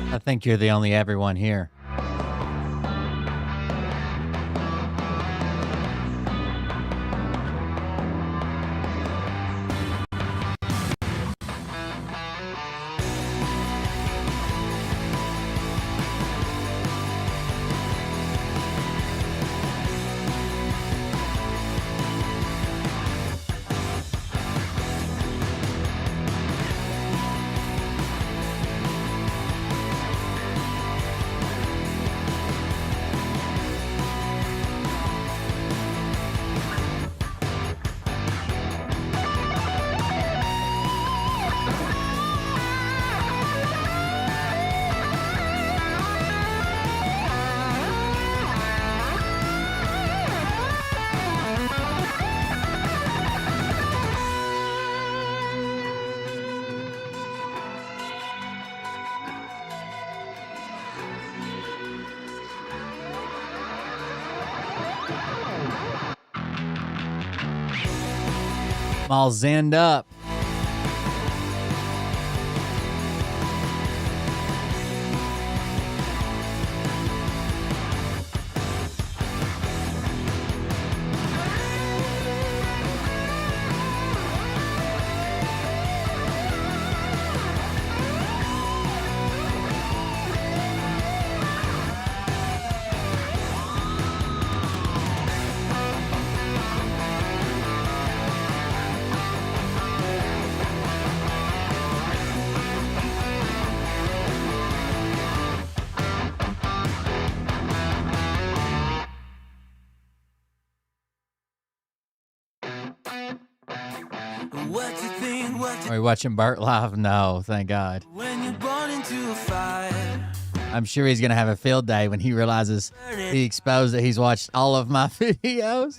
I think you're the only everyone here. I'm all zenned up. Are we watching Bart live? No, thank God. When you're born into a fire, I'm sure he's going to have a field day when he realizes he exposed that he's watched all of my videos.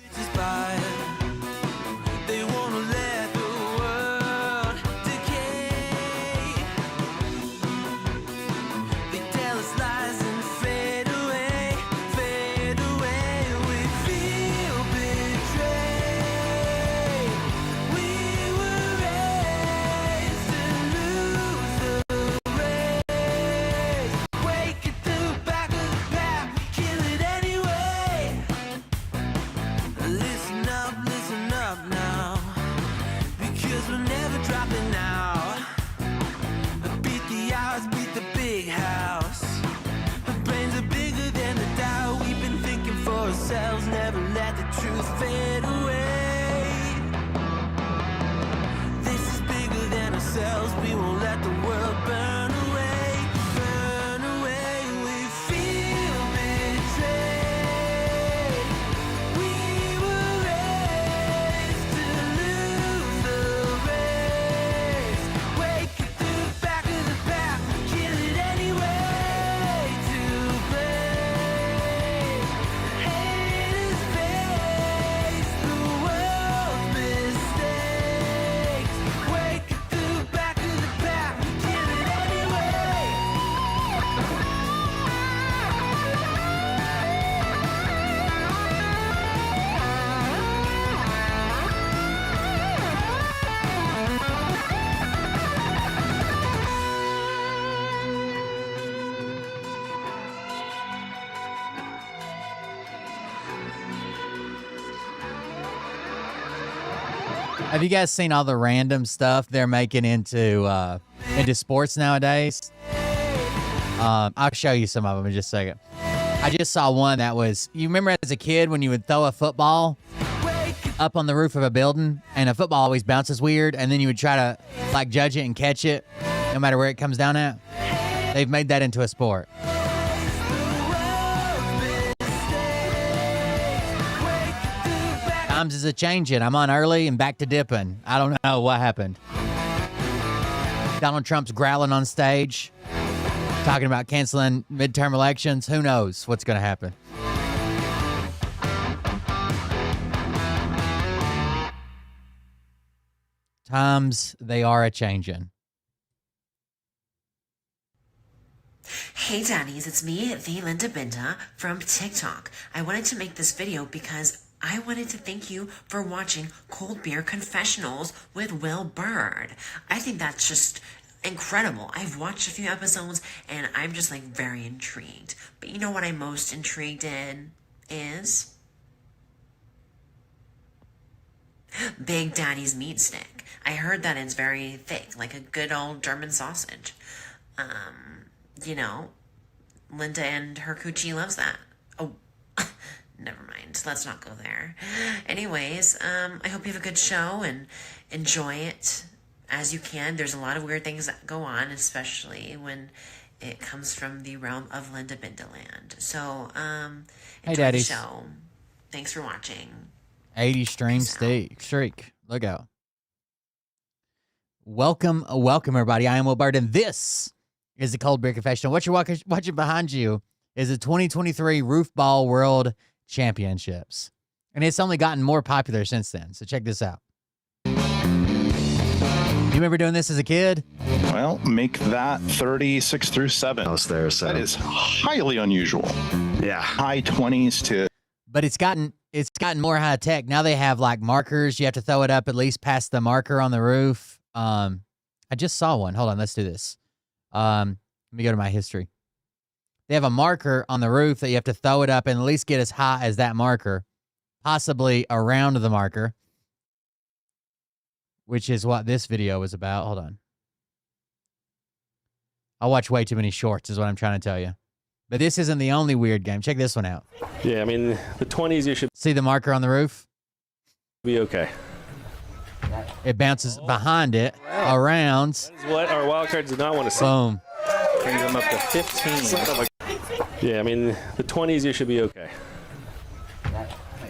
they wanna let the world decay. They tell us lies and fade away, fade away. We feel betrayed. We were raised to lose the race. Wake at the back of the pack, kill it anyway. Listen up now, because we're never dropping out. Beat the odds, beat the big house. Our brains are bigger than the doubt. We've been thinking for ourselves, never let the truth fade away. This is bigger than ourselves, we won't let the world burn away, burn away. We feel betrayed. We were raised to lose the race. Wake at the back of the pack, kill it anyway. To blame, haters face the world's mistakes. Wake at the back of the pack, kill it anyway. Have you guys seen all the random stuff they're making into sports nowadays? I'll show you some of them in just a second. I I just saw one that was, you remember as a kid when you would throw a football up on the roof of a building and a football always bounces weird and then you would try to like judge it and catch it no matter where it comes down at? They've made that into a sport. Times is a changing. I'm on early and back to dipping. I don't know what happened. Donald Trump's growling on stage, talking about canceling midterm elections. Who knows what's going to happen? Times, they are a changing. Hey Daddies, it's me, the Linda Binda from TikTok. I wanted to make this video because I wanted to thank you for watching Cold Beer Confessionals with Will Bird. I think that's just incredible. I've watched a few episodes and I'm just like very intrigued. But you know what I'm most intrigued in is Big Daddy's meat stick. I heard that it's very thick, like a good old German sausage. You know, Linda and her coochie loves that. Oh, never mind. Let's not go there. Anyways, I hope you have a good show and enjoy it as you can. There's a lot of weird things that go on, especially when it comes from the realm of Linda Bindaland. So, enjoy the show. Thanks for watching. 80 stream streak. Look out. Welcome, everybody. I am Will Bird, and this is the Cold Beer Confessional. What you're watching behind you is the 2023 Roof Ball World Championships. And it's only gotten more popular since then. So check this out. You remember doing this as a kid? Well, make that 36 through 7. There, so. That is highly unusual. Yeah. High 20s to... But it's gotten more high tech. Now they have like markers. You have to throw it up at least past the marker on the roof. I just saw one. Hold on, let's do this. Let me go to my history. They have a marker on the roof that you have to throw it up and at least get as high as that marker, possibly around the marker, which is what this video was about. Hold on. I watch way too many shorts is what I'm trying to tell you. But this isn't the only weird game. Check this one out. Yeah, I mean, the 20s, you should See the marker on the roof? be okay. It bounces behind it, around. That is what our wild cards did not want to see. Boom. Brings them up to 15. Yeah, I mean, the 20s, you should be okay.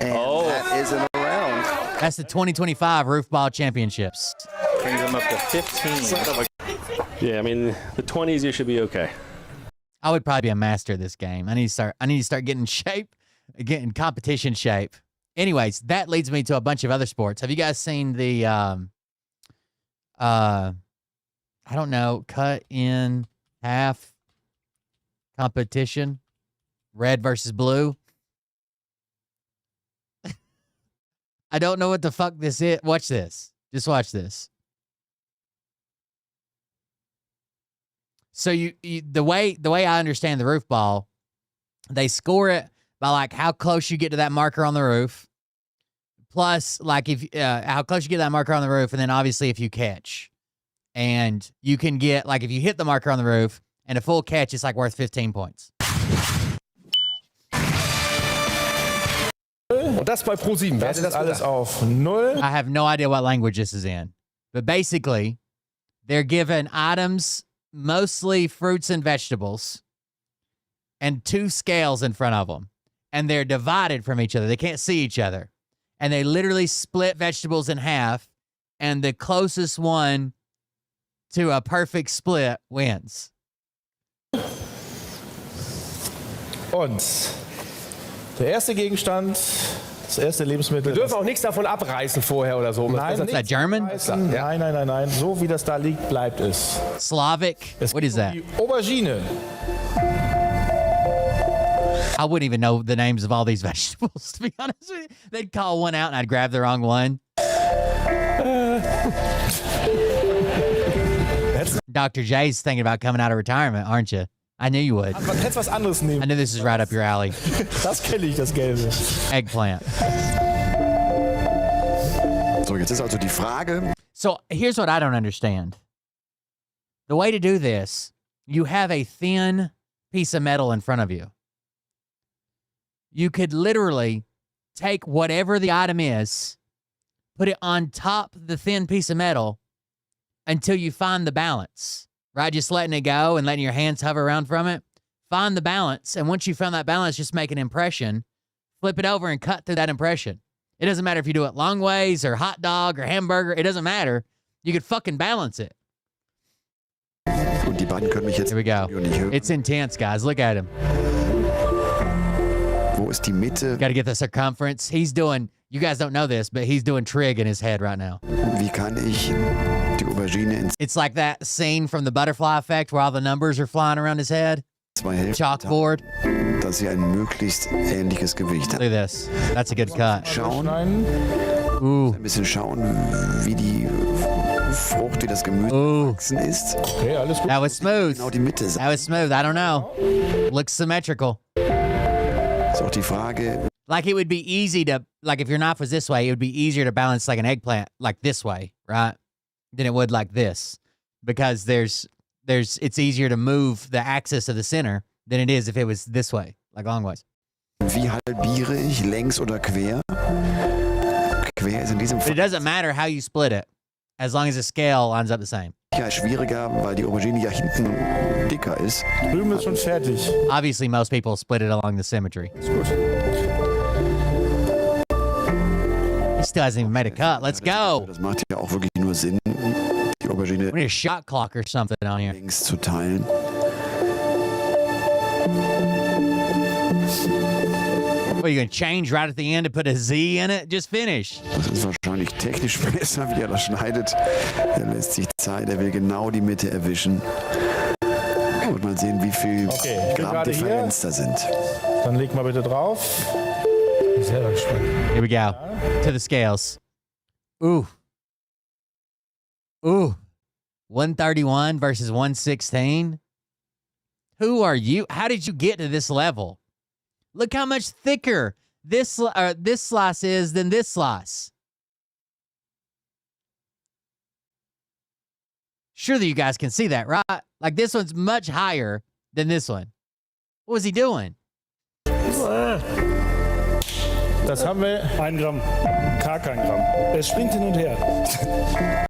And that isn't around. That's the 2025 Roof Ball Championships. Brings them up to 15. Yeah, I mean, the 20s, you should be okay. I would probably be a master of this game. I need to start getting shape, getting competition shape. Anyways, that leads me to a bunch of other sports. Have you guys seen the I don't know, cut in half competition? Red versus blue? I don't know what the fuck this is. Watch this. Just watch this. So the way I understand the roof ball, they score it by like how close you get to that marker on the roof, plus like if how close you get to that marker on the roof, and then obviously if you catch, and you can get like if you hit the marker on the roof and a full catch, it's like worth 15 points. Und das bei Pro7. Das ist alles auf 0. I have no idea what language this is in, but basically, they're given items, mostly fruits and vegetables, and 2 scales in front of them. And they're divided from each other. They can't see each other. And they literally split vegetables in half, and the closest one to a perfect split wins. Und der erste Gegenstand, das erste Lebensmittel. Wir dürfen auch nichts davon abreißen vorher oder so. Nein, ist das German? Nein. So wie das da liegt, bleibt es. Slavic? What is that? Die Aubergine. I wouldn't even know the names of all these vegetables, to be honest with you. They'd call one out and I'd grab the wrong one. Dr. J's thinking about coming out of retirement, aren't you? I knew you would. Hättest was anderes nehmen. I knew this is right up your alley. Das kenne ich, das Gelbe. Eggplant. So, jetzt ist also die Frage. So here's what I don't understand. The way to do this, you have a thin piece of metal in front of you. you could literally take whatever the item is, put it on top of the thin piece of metal until you find the balance, right? Just letting it go and letting your hands hover around from it. Find the balance. And once you found that balance, just make an impression, flip it over and cut through that impression. It doesn't matter if you do it long ways or hot dog or hamburger. It doesn't matter. You could fucking balance it. Und die beiden können mich jetzt Here we go. nicht hören. It's intense, guys. Look at him. Wo ist die Mitte? Got to get the circumference. He's doing, you guys don't know this, but he's doing trig in his head right now. Wie kann ich die Aubergine in It's like that scene from the butterfly effect where all the numbers are flying around his head. zwei Hälften Chalkboard. teilen, dass sie ein möglichst ähnliches Gewicht Look haben? at this. That's a good cut. Schauen, Schneiden. Ooh. ein bisschen schauen, wie die Frucht, wie das Gemüse Ooh. gewachsen ist. Okay, alles gut. That was smooth. Genau die Mitte sein. That was smooth. I don't know. Looks symmetrical. Ist auch die Frage, Like it would be easy to, like if your knife was this way, it would be easier to balance like an eggplant like this way, right? Than it would like this. Because it's easier to move the axis of the center than it is if it was this way, like long ways. wie halbiere ich, längs oder quer? Quer ist in diesem But Fall it doesn't matter how you split it, as long as the scale lines up the same. ja schwieriger, weil die Aubergine ja hinten dicker ist. Drüben ist schon fertig. Obviously, most people split it along the symmetry. Ist gut. He still hasn't even made a cut. Let's go. Das macht ja auch wirklich nur Sinn, die Aubergine We need a shot clock or something on here. längs zu teilen. What, are you going to change right at the end to put a Z in it? Just finish. Das ist wahrscheinlich technisch besser, wie er das schneidet. Er lässt sich Zeit, er will genau die Mitte erwischen. Und mal sehen, wie viel Okay, ich bin Gramm gerade hier. Differenz da sind. Dann leg mal bitte drauf. Sehr gespannt. Here we go. To the scales. Ooh. Ooh. 131 versus 116. Who are you? How did you get to this level? Look how much thicker this slice is than this slice. Surely you guys can see that, right? Like this one's much higher than this one. What was he doing? Das haben wir. 1 Gramm, gar kein Gramm. Es springt hin und her.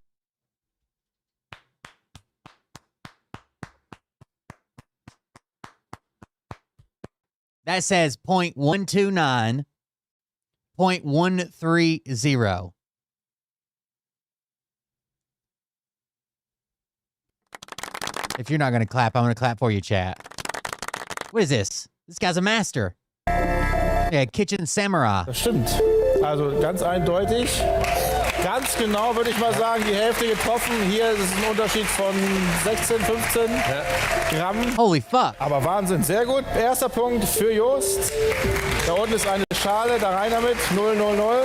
That says 0.129, 0.130. If you're not going to clap, I'm going to clap for you, chat. What is this? This guy's a master. Yeah, kitchen samurai. Das stimmt. Also ganz eindeutig. Ganz genau würde ich mal sagen, die Hälfte getroffen. Hier ist es ein Unterschied von 16, 15 Gramm. Holy fuck. Aber Wahnsinn, sehr gut. Erster Punkt für Jost. Da unten ist eine Schale, da rein damit. 0, 0, 0.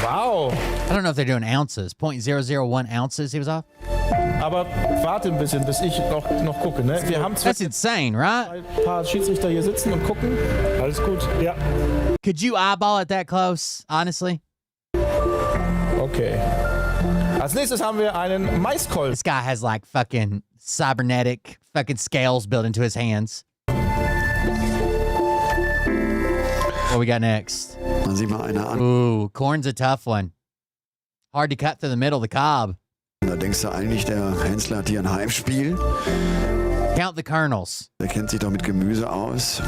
Wow. I don't know if they're doing ounces. 0.001 ounces he was off. Aber warte ein bisschen, bis ich noch gucke. Ne? Wir haben That's insane, right? ein paar Schiedsrichter hier sitzen und gucken. Alles gut, ja. Could you eyeball it that close, honestly? Okay. Als nächstes haben wir einen Maiskolben. This guy has like fucking cybernetic fucking scales built into his hands. What we got next? Dann sieht man einer an. Ooh, corn's a tough one. Hard to cut through the middle of the cob. Da denkst du eigentlich, der Hensler hat hier ein Heimspiel. Count the kernels. Der kennt sich doch mit Gemüse aus.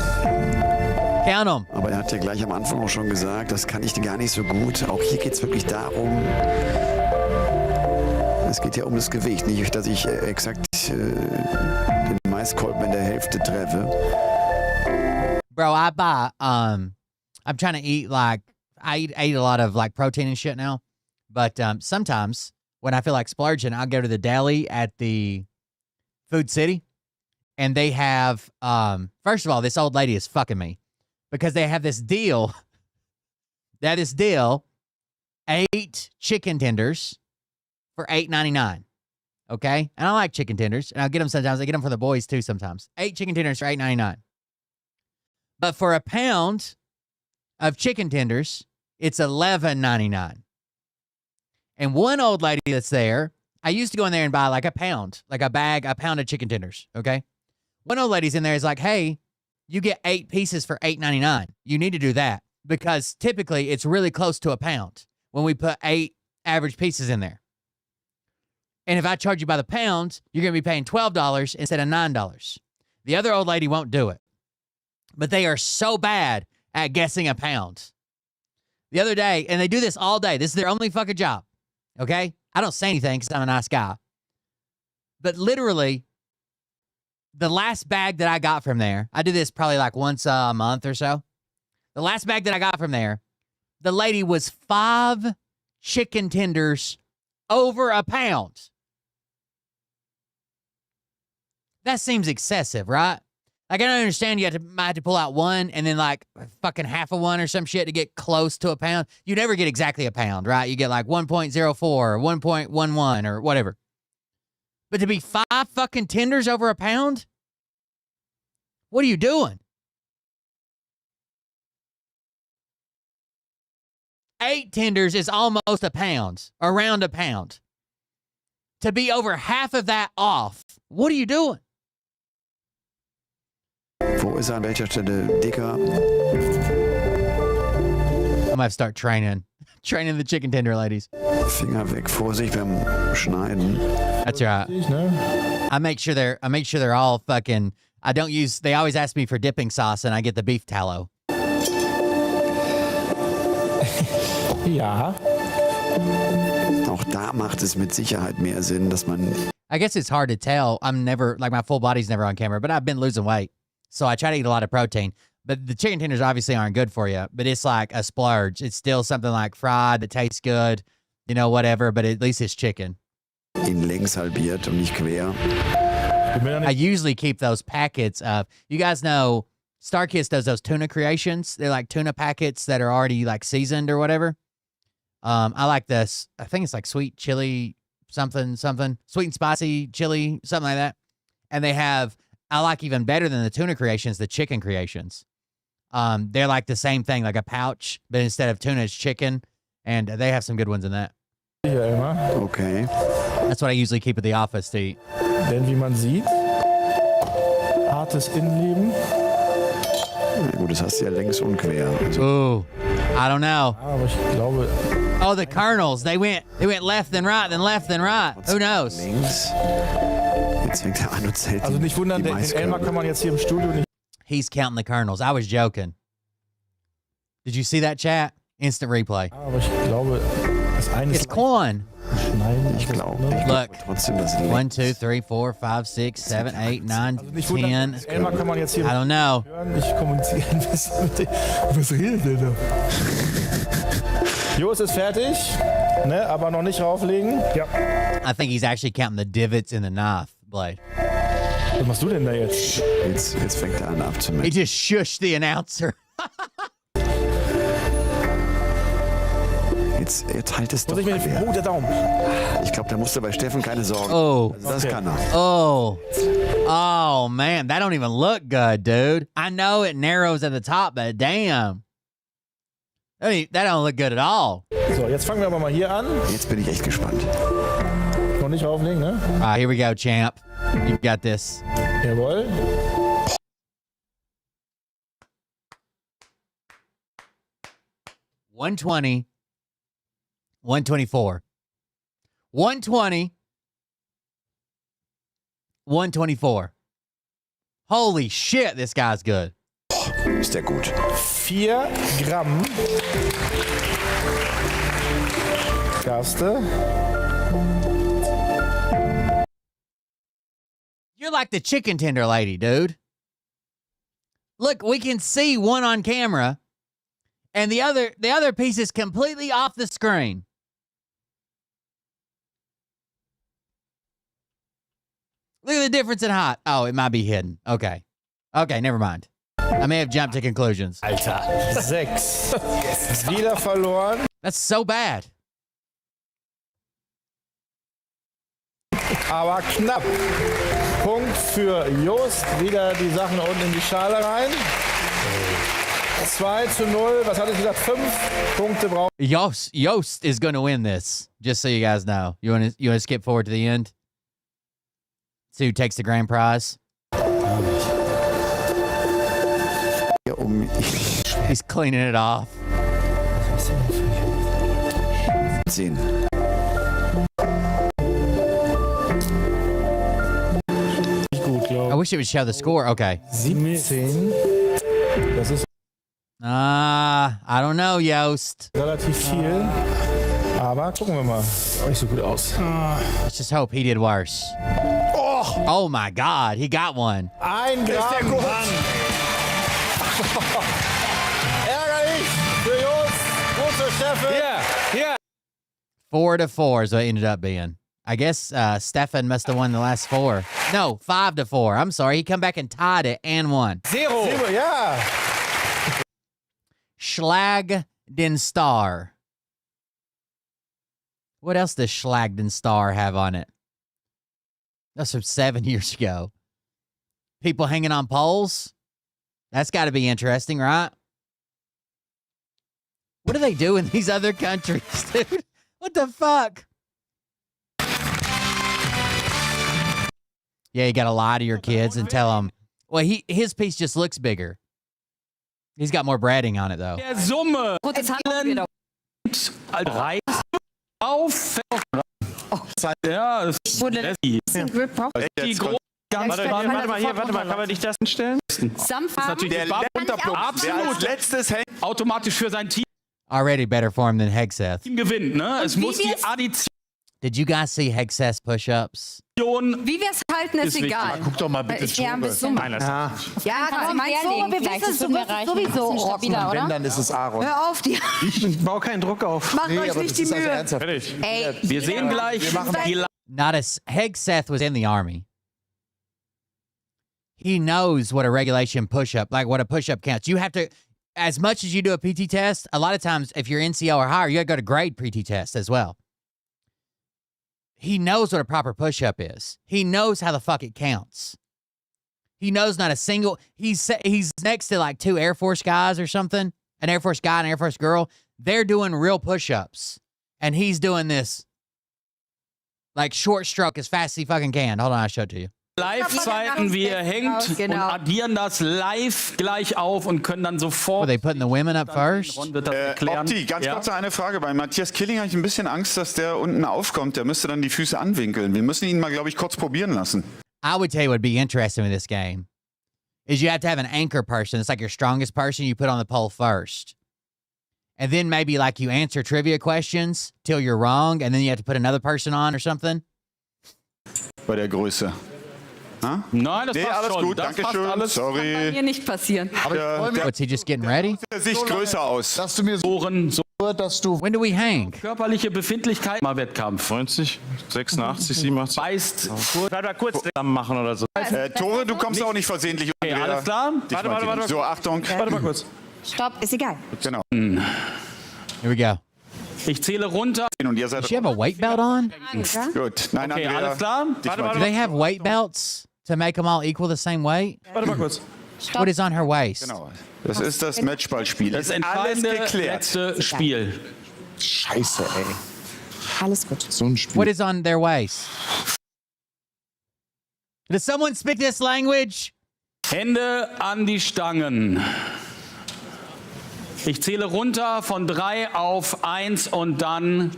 Count them. Aber er hat ja gleich am Anfang auch schon gesagt, das kann ich gar nicht so gut. Auch hier geht es wirklich darum, es geht ja um das Gewicht. Nicht, dass ich exakt den Maiskolben in der Hälfte treffe. Bro, I'm trying to eat like, I eat a lot of like protein and shit now. But sometimes when I feel like splurging, I'll go to the deli at the Food City. And they have, first of all, this old lady is fucking me. Because they have this deal. They have this deal, 8 chicken tenders for $8.99. Okay? And I like chicken tenders. And I'll get them sometimes. I get them for the boys too sometimes. 8 chicken tenders for $8.99. But for a pound of chicken tenders, it's $11.99. And one old lady that's there, I used to go in there and buy like a pound, like a pound of chicken tenders, okay? One old lady's in there is like, hey, you get 8 pieces for $8.99. You need to do that because typically it's really close to a pound when we put 8 average pieces in there. And if I charge you by the pound, you're going to be paying $12 instead of $9. The other old lady won't do it. But they are so bad at guessing a pound. The other day, and they do this all day. This is their only fucking job. Okay? I don't say anything because I'm a nice guy. But literally, the last bag that I got from there, I do this probably like once a month or so. The last bag that I got from there, the lady was 5 chicken tenders over a pound. That seems excessive, right? Like, I don't understand you might have to pull out one and then like fucking half of one or some shit to get close to a pound. You never get exactly a pound, right? You get like 1.04 or 1.11 or whatever. But to be 5 fucking tenders over a pound? What are you doing? 8 tenders is almost a pound, around a pound. To be over half of that off, what are you doing? Wo ist er, an welcher Stelle dicker? I'm gonna have to start training the chicken tender ladies. Finger weg, Vorsicht beim Schneiden. That's right. I make sure they're all fucking. I don't use. They always ask me for dipping sauce, and I get the beef tallow. Ja. Auch da macht es mit Sicherheit mehr Sinn, dass man. I guess it's hard to tell. I'm never like my full body's never on camera, but I've been losing weight, so I try to eat a lot of protein. But the chicken tenders obviously aren't good for you. But it's like a splurge. It's still something like fried that tastes good, you know, whatever. But at least it's chicken. Ihn längs halbiert und nicht quer. I usually keep those packets of. You guys know StarKiss does those tuna creations. They're like tuna packets that are already like seasoned or whatever. I like this. I think it's like sweet chili something, sweet and spicy chili, something like that. And they have, I like even better than the tuna creations, the chicken creations. They're like the same thing, like a pouch, but instead of tuna, it's chicken. And they have some good ones in that. Okay. That's what I usually keep at the office to eat. Denn wie man sieht, hartes Innenleben. Na gut, das hast du ja längs und quer. Ooh, I don't know. Aber ich glaube, Oh, the kernels. They went left then right, then left then right. Who knows? Links. Jetzt fängt er an und zählt also nicht wundern, die den Elmar kann man jetzt hier im Studio nicht. He's counting the kernels. I was joking. Did you see that chat? Instant replay. Aber ich glaube, das eine It's ist corn. schneiden. Ich glaube Look. trotzdem, dass 1, 2, 3, 4, 5, 6, 7, 8, 9, Also nicht wundern, 10. Elmar kann man jetzt hier I don't know. hören. Ich kommuniziere ein bisschen mit dem. Was redet der da? Jos ist fertig, ne? Aber noch nicht rauflegen. Ja. I think he's actually counting the divots in the knife blade. Was machst du denn da jetzt? Jetzt fängt er an He abzumessen. just shushed the announcer. Jetzt halt es doch Muss ich mir quer. den. Oh, der Daumen. Ich glaube, da musst du bei Steffen keine Sorgen. Oh. Also das Okay. kann er. Oh, man. That don't even look good, dude. I know it narrows at the top, but damn. That don't look good at all. So, jetzt fangen wir aber mal hier an. Jetzt bin ich echt gespannt. Noch nicht rauflegen, ne? All right, here we go, champ. You got this. Jawohl. $120, $124. $120, $124. Holy shit, this guy's good. Ist der gut. 4 Gramm. Erste. You're like the chicken tender lady, dude. Look, we can see one on camera, and the other piece is completely off the screen. Look at the difference in height. Oh, it might be hidden. Okay, never mind. I may have jumped to conclusions. Alter. 6. Wieder verloren. That's so bad. Aber knapp. Punkt für Jost. Wieder die Sachen unten in die Schale rein. 2:0. Was hatte ich gesagt? 5 Punkte brauchen. Yost is going to win this. Just so you guys know. You want to skip forward to the end? See who takes the grand prize? um He's cleaning it off. 10. Nicht gut, I glaube wish it would show the score. Okay. ich. 17. Das ist I don't know, Yost. relativ viel. Aber gucken wir mal. Sieht nicht so gut aus. Let's just hope he did worse. Oh my God, he got one. 1 Gramm. Ärgerlich für Jungs. Gut für Steffen. Yeah. 4-4 is what it ended up being. I guess Stefan must have won the last 4. No, 5-4. I'm sorry. He come back and tied it and won. Zero. Ja. Schlag den Star. What else does Schlag den Star have on it? That's from 7 years ago. People hanging on poles? That's got to be interesting, right? What do they do in these other countries, dude? What the fuck? Yeah, you got to lie to your kids and tell them. Well, his piece just looks bigger. He's got more breading on it, though. Der Summe Reis auf. Ja, das ist die große. Warte mal, kann man nicht das hinstellen? Das ist natürlich Der absolut letztes hängt. automatisch für sein Team Already better for him than Hegseth. gewinnt. Ne? Es muss die Addition. Did you guys see Hegseth's push-ups? Wie wir es halten, ist Ist egal. Guck doch mal bitte Ich ein Tore. bisschen. Nein, das Ja, komm, meinst du, wir wissen es, du wirst es sowieso rocken. Wenn, dann ist es Aaron. Hör auf, die. Ich baue keinen Druck auf. Macht euch nicht die Mühe. ernsthaft. Fertig. Ey, Wir sehen gleich die Not as Hegseth was in the army. He knows what a regulation push-up, like what a push-up counts. You have to, as much as you do a PT test, a lot of times if you're NCO or higher, you gotta go to grade PT test as well. He knows what a proper push-up is. He knows how the fuck it counts. He knows not a single, he's next to like 2 Air Force guys or something, an Air Force guy and an Air Force girl. They're doing real push-ups. And he's doing this like short stroke as fast as he fucking can. Hold on, I'll show it to you. Live-Zeiten, wie er hängt und addieren das live gleich auf und können dann Were sofort. they putting the women up first? Ron wird das erklären. Opti, ganz Ja. kurz eine Frage. Bei Matthias Killing habe ich ein bisschen Angst, dass der unten aufkommt. Der müsste dann die Füße anwinkeln. Wir müssen ihn mal, glaube ich, kurz probieren lassen. I would tell you what would be interesting with this game is you have to have an anchor person. It's like your strongest person you put on the pole first. And then maybe like you answer trivia questions till you're wrong, and then you have to put another person on or something. Bei der Größe. Nein, das Nee, passt alles schon. gut, Das danke passt schön. alles. Sorry. hier nicht passieren. What's he just getting ready? Der sieht größer aus. Dass du mir so, Ohren, so dass du When do we hang? körperliche Befindlichkeit. Mal Wettkampf. 90, 86, 87. Beißt. Warte mal kurz zusammen machen oder so. Tore, du kommst auch nicht versehentlich. Okay, alles klar? Warte. So, Achtung. Warte mal kurz. Stopp, ist egal. Genau. Here we go. Ich zähle runter. Und ihr Does seid she have a weight belt on? gut. Nein, Okay, Andrea. alles klar? Do they have weight belts to make them all equal the same weight? Warte mal kurz. What is on her waist? Genau. Das ist das Matchballspiel. Das Ist alles entscheidende geklärt. letzte Spiel. Scheiße, ey. Alles gut. So ein Spiel. What is on their waist? Does someone speak this language? Hände an die Stangen. Ich zähle runter von 3 auf 1 und dann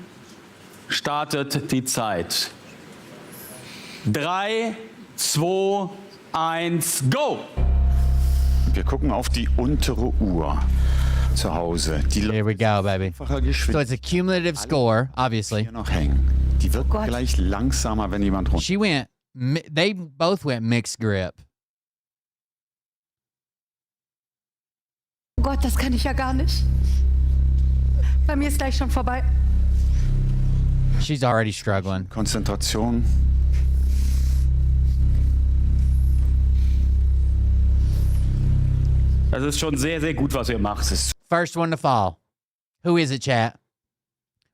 startet die Zeit. 3, 2, 1, go! Wir gucken auf die untere Uhr zu Hause. Die Here we go, baby. einfacher So Geschwindigkeit it's a cumulative score, obviously. hier noch hängen. Die wird gleich langsamer, wenn jemand runter. She went, they both went mixed grip. Oh Gott, das kann ich ja gar nicht. Bei mir ist gleich schon vorbei. She's already struggling. Konzentration. Das ist schon sehr, sehr gut, was ihr macht. First one to fall. Who is it, chat?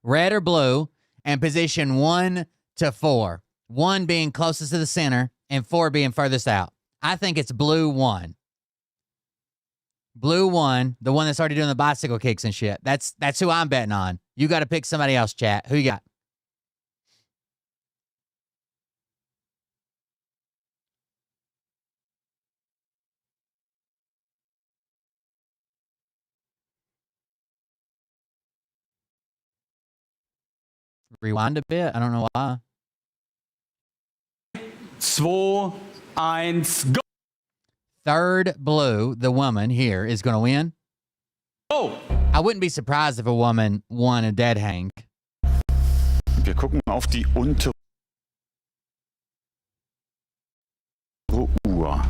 Red or blue, and position 1 to 4. 1 being closest to the center, and 4 being furthest out. I think it's blue 1. Blue 1, the one that's already doing the bicycle kicks and shit. That's who I'm betting on. You got to pick somebody else, chat. Who you got? rewind a bit. I don't know why. 2, 1, go! Third blue, the woman here, is going to win. Oh! I wouldn't be surprised if a woman won a dead hang. Wir gucken auf die untere Uhr.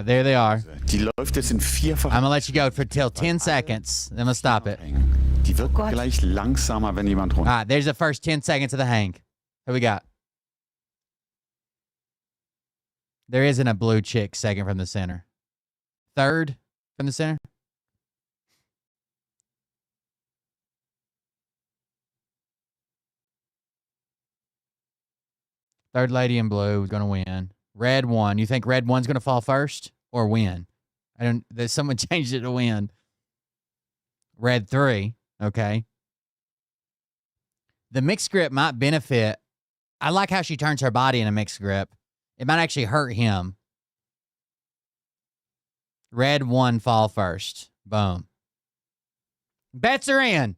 There they are. Die läuft jetzt in vierfacher. I'm going to let you go for till 10 seconds. Then we'll stop it. Die wird gleich langsamer, wenn jemand runter. All right, there's the first 10 seconds of the hang. Who we got? There isn't a blue chick second from the center. Third from the center? Third lady in blue is going to win. Red one. You think red one's going to fall first or win? There's someone changed it to win. Red 3. Okay. The mixed grip might benefit. I like how she turns her body in a mixed grip. It might actually hurt him. Red 1 fall first. Boom. Bets are in.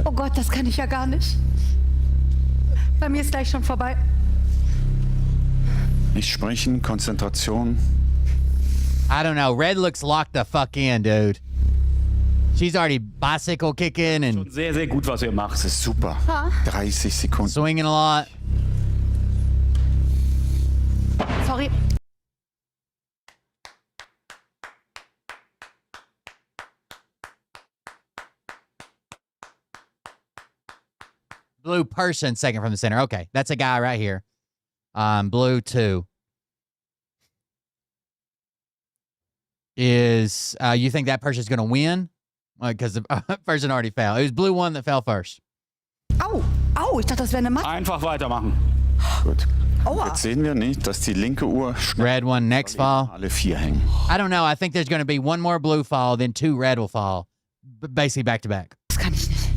Oh Gott, das kann ich ja gar nicht. Bei mir ist gleich schon vorbei. Nicht sprechen, Konzentration. I don't know. Red looks locked the fuck in, dude. She's already bicycle kicking and Sehr, sehr gut, was ihr macht. Das ist super. 30 Sekunden. swinging a lot. Sorry. Blue person second from the center. Okay, that's a guy right here. Blue 2. Is you think that person's going to win? Because the person already fell. It was blue 1 that fell first. Au, au, ich dachte, das wäre eine Matte. Einfach weitermachen. Gut. Aua. Jetzt sehen wir nicht, dass die linke Uhr schnell Red 1 next fall. alle 4 hängen. I don't know. I think there's going to be one more blue fall, then 2 red will fall. Basically back to back. Das kann ich nicht.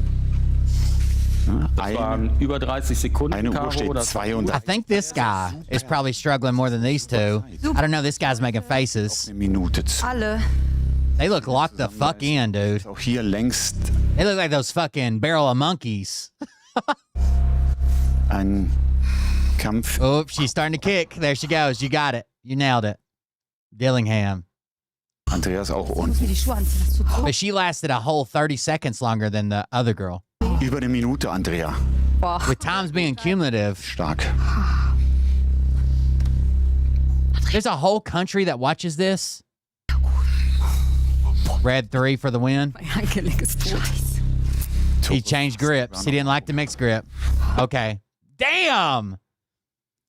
Das waren über 30 Sekunden, Eine Uhr Caro. steht Das 32 I think this guy is probably struggling more than these two. I don't know. This guy's making faces. eine Minute zu. Alle. They look locked the fuck in, dude. Auch hier längst They look like those fucking barrel of monkeys. ein Kampf. Oh, she's starting to kick. There she goes. You got it. You nailed it. Dillingham. Andreas auch Ich muss unten. mir die Schuhe anziehen. Das tut so. But she lasted a whole 30 seconds longer than the other girl. Über eine Minute, Andrea. Boah. With times being cumulative, Stark. there's a whole country that watches this. Red 3 for the win. Mein Handgelenk ist tot. He changed grips. He didn't like the mixed grip. Okay. Damn!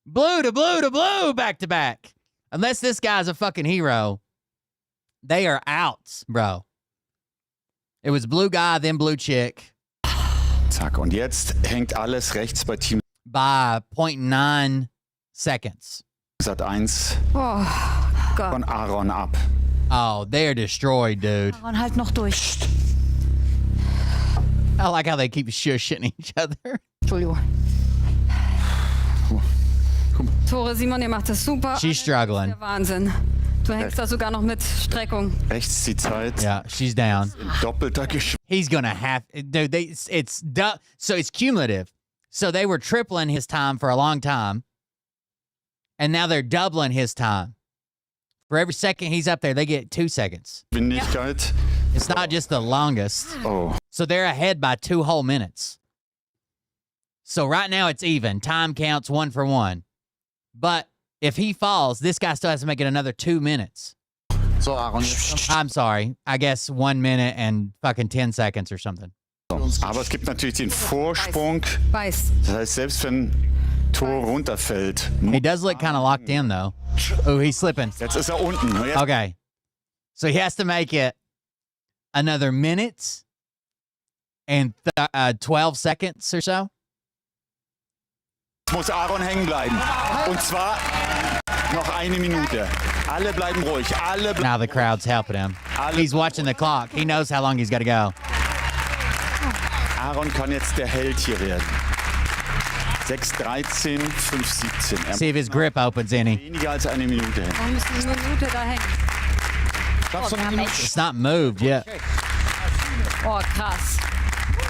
Blue to blue to blue back to back. Unless this guy's a fucking hero, they are out, bro. It was blue guy, then blue chick Zack. Und jetzt hängt alles rechts bei Team by 0.9 seconds. Sat 1 Oh Gott. von Aaron ab. Oh, they're destroyed, dude. Aaron, halt noch durch. I like how they keep shushing each other. Entschuldigung. Tore, Simon, ihr macht das super. She's struggling. Der Wahnsinn. Du hängst da sogar noch mit Streckung. Rechts die Zeit. Yeah, she's down. In doppelter Geschwindigkeit. He's gonna have, dude. So it's cumulative. So they were tripling his time for a long time, and now they're doubling his time. For every second he's up there, they get 2 seconds. It's not just the longest. Oh. So they're ahead by 2 whole minutes. So right now it's even. Time counts 1 for 1. But if he falls, this guy still has to make it another 2 minutes. So, Aaron. I'm sorry. I guess 1 minute and fucking 10 seconds or something. Aber es gibt natürlich den Vorsprung. Weiß. Das heißt, selbst wenn Tor runterfällt. He does look kind of locked in, though. Oh, he's slipping. Jetzt ist unten. Jetzt Okay. So he has to make it another minute and 12 seconds or so. muss Aaron hängen bleiben. Und zwar noch eine Minute. Alle bleiben ruhig. Alle bleiben. Now the crowd's helping him. He's watching the clock. He knows how long he's got to go. Aaron kann jetzt der Held hier werden. 6:13, 5:17. See if his grip opens any. Weniger als eine Minute. Warum müssen wir eine Minute da hängen? Oh, wir haben echt. It's not moved yet. Oh, krass.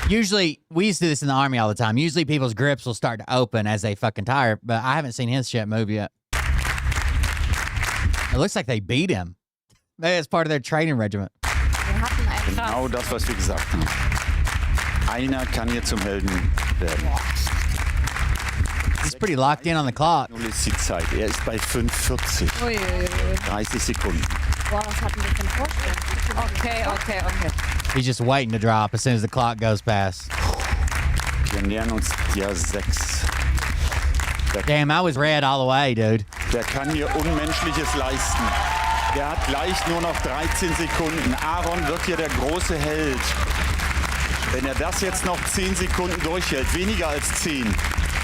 Usually, we used to do this in the Army all the time. Usually, people's grips will start to open as they fucking tire, but I haven't seen his shit move yet. It looks like they beat him. Maybe it's part of their training regiment. Genau das, was wir gesagt haben. Einer kann hier zum Helden werden. He's pretty locked in on the clock. Null ist die Zeit. Er ist bei 5,40. 30 Sekunden. Wow, was hatten wir denn vorstellen? Okay. He's just waiting to drop as soon as the clock goes past. Wir nähern uns Jahr 6. Damn, I was red all the way, dude. Der kann hier Unmenschliches leisten. Der hat gleich nur noch 13 Sekunden. Aaron wird hier der große Held. Wenn er das jetzt noch 10 Sekunden durchhält, weniger als 10.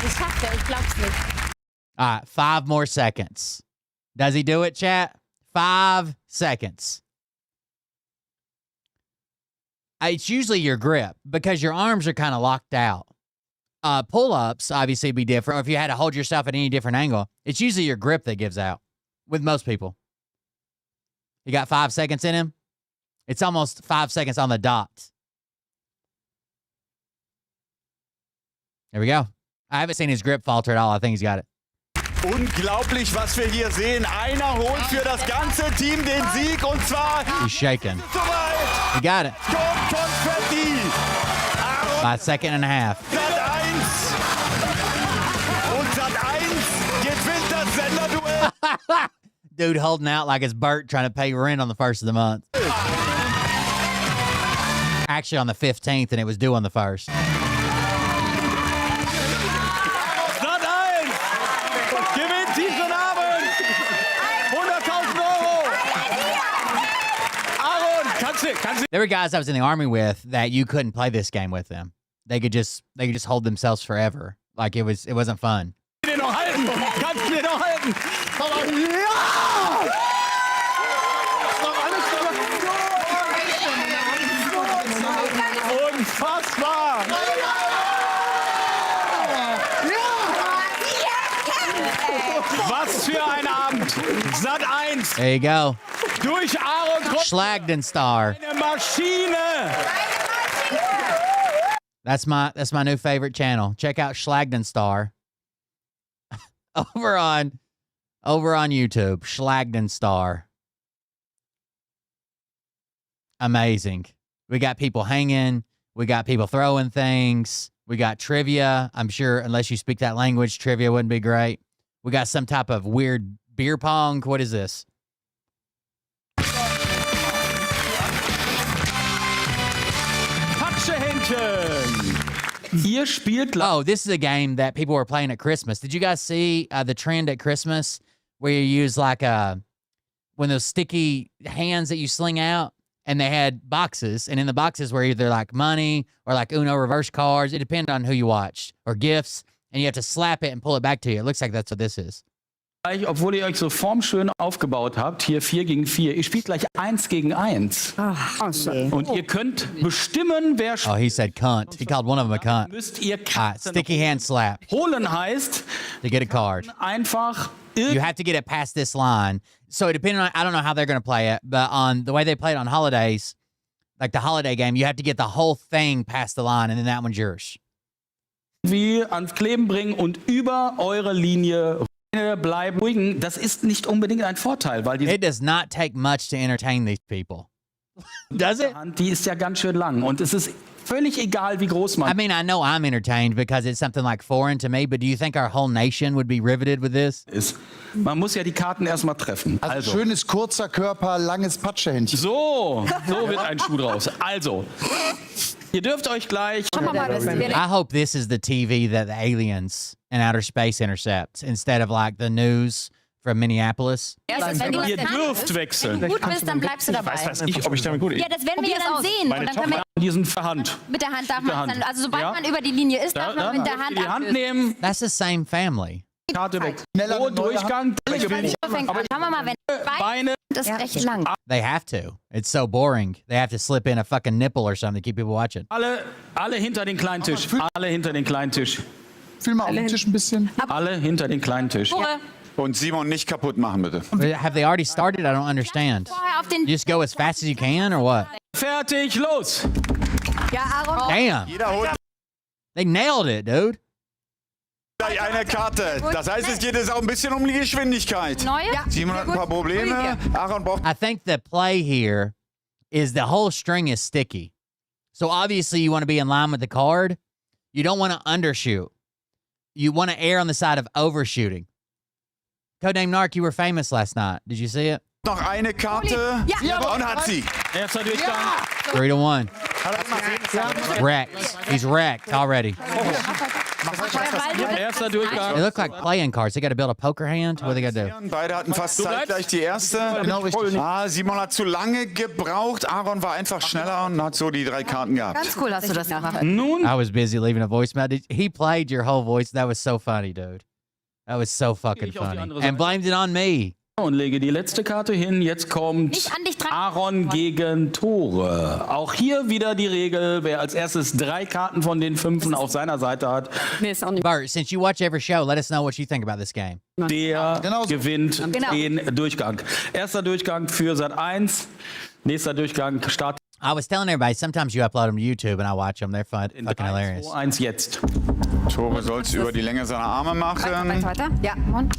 Das schafft er, ich glaub's nicht. All right, 5 more seconds. Does he do it, chat? 5 seconds. It's usually your grip because your arms are kind of locked out. Pull-ups obviously be different. Or if you had to hold yourself at any different angle, it's usually your grip that gives out with most people. You got 5 seconds in him? It's almost 5 seconds on the dot. There we go. I haven't seen his grip falter at all. I think he's got it. Unglaublich, was wir hier sehen. Einer holt für das ganze Team den Sieg und zwar... He's shaking. Soweit. He got it. Kommt Konfetti. By a second and a half. Sat 1. Und Sat 1 gewinnt das Senderduell. Dude holding out like it's Bert trying to pay rent on the 1st of the month. Actually on the 15th, and it was due on the 1st. Sat 1 gewinnt diesen Abend 100.000 Euro. Aaron, kannst du? There were guys I was in the Army with that you couldn't play this game with them. They could just hold themselves forever. Like it wasn't fun. Den noch halten. Kannst du den noch halten? Ja! Unfassbar! Was für ein Abend! Sat 1 There you go. durch Aaron Trotz, Schlagden Star. eine Maschine! That's my new favorite channel. Check out Schlagden Star. over on YouTube. Schlagden Star. Amazing. We got people hanging. We got people throwing things. We got trivia. I'm sure unless you speak that language, trivia wouldn't be great. We got some type of weird beer pong. What is this? Ihr spielt Oh, this is a game that people were playing at Christmas. Did you guys see the trend at Christmas where you use like one of those sticky hands that you sling out, and they had boxes, and in the boxes were either like money or like Uno reverse cards. It depended on who you watched, or gifts, and you have to slap it and pull it back to you. It looks like that's what this is. gleich, obwohl ihr euch so formschön aufgebaut habt, hier 4 gegen 4, ihr spielt gleich 1 gegen 1. Und ihr könnt bestimmen, wer Oh, he said cunt. He called one of them a cunt. müsst ihr All right, Karten sticky hand slap holen heißt, to get a card. einfach You have to get it past this line. So depending on, I don't know how they're going to play it, but on the way they play it on holidays, like the holiday game, you have to get the whole thing past the line, and then that one's yours. irgendwie ans Kleben bringen und über eure Linie bleiben. Das ist nicht unbedingt ein Vorteil, weil It does not take much to entertain these people. Does it? Hand, die ist ja ganz schön lang und es ist völlig egal, wie groß man I mean, I know I'm entertained because it's something like foreign to me, but do you think our whole nation would be riveted with this? ist. Man muss ja die Karten erstmal treffen. Also schönes, kurzer Körper, langes Patschehändchen. So wird ein Schuh draus. Also, ihr dürft euch gleich... I hope this is the TV that the aliens in outer space intercept instead of like the news from Minneapolis. Ihr dürft wechseln. Gut bist, dann bleibst du dabei. Ich, ob ich damit gut Ja, das werden wir ja dann sehen. Und dann können wir Diesen Hand. mit der Hand darf Mit der man Hand. dann, also sobald Ja. man über die Linie ist, darf man mit der Hand die Hand ablösen. nehmen, That's the same family. Karte weg. Schneller Pro eine neue Durchgang, alle gewinnen. Schauen wir mal, wenn Beine, das ist recht lang. They have to. It's so boring. They have to slip in a fucking nipple or something to keep people watching. alle hinter den kleinen Tisch. Alle hinter den kleinen Tisch. Fühl mal auf den Tisch ein bisschen. Alle hinter den kleinen Tisch. Und Simon nicht kaputt machen, bitte. Have they already started? I don't understand. Vorher auf den You just go as fast as you can or what? Fertig, los! Ja, Aaron. Damn. Jeder holt They nailed it, dude. gleich eine Karte. Das heißt, es geht jetzt auch ein bisschen um die Geschwindigkeit. Neue? Ja. Simon hat ein paar Probleme. Aaron braucht I think the play here is the whole string is sticky. So obviously you want to be in line with the card. You don't want to undershoot. You want to err on the side of overshooting. Codename Narc, you were famous last night. Did you see it? noch eine Karte. Ja. Und hat sie. Erster Durchgang. 3-1. Wrecked. He's wrecked already. Erster Durchgang. They look like playing cards. They got to build a poker hand. What are they got to do? Beide hatten fast zeitgleich die erste. Simon hat zu lange gebraucht. Aaron war einfach schneller und hat so die 3 Karten gehabt. Ganz cool hast du das gemacht. Nun, I was busy leaving a voicemail. He played your whole voice. That was so funny, dude. That was so fucking Ich auf die funny. andere And Seite. blamed it on me. und lege die letzte Karte hin. Jetzt kommt Nicht an dich dran. Aaron gegen Tore. Auch hier wieder die Regel, wer als erstes 3 Karten von den 5 auf seiner Seite hat, Nee, ist auch nicht. Bert, since you watch every show, let us know what you think about this game. der gewinnt Genau. den Durchgang. Erster Durchgang für Sat 1, nächster Durchgang startet I was telling everybody, sometimes you upload them to YouTube and I watch them. They're fun, in fucking 3, hilarious. 2, 1 jetzt. Tore soll es über die Länge seiner Arme machen. Weiter. Ja, und?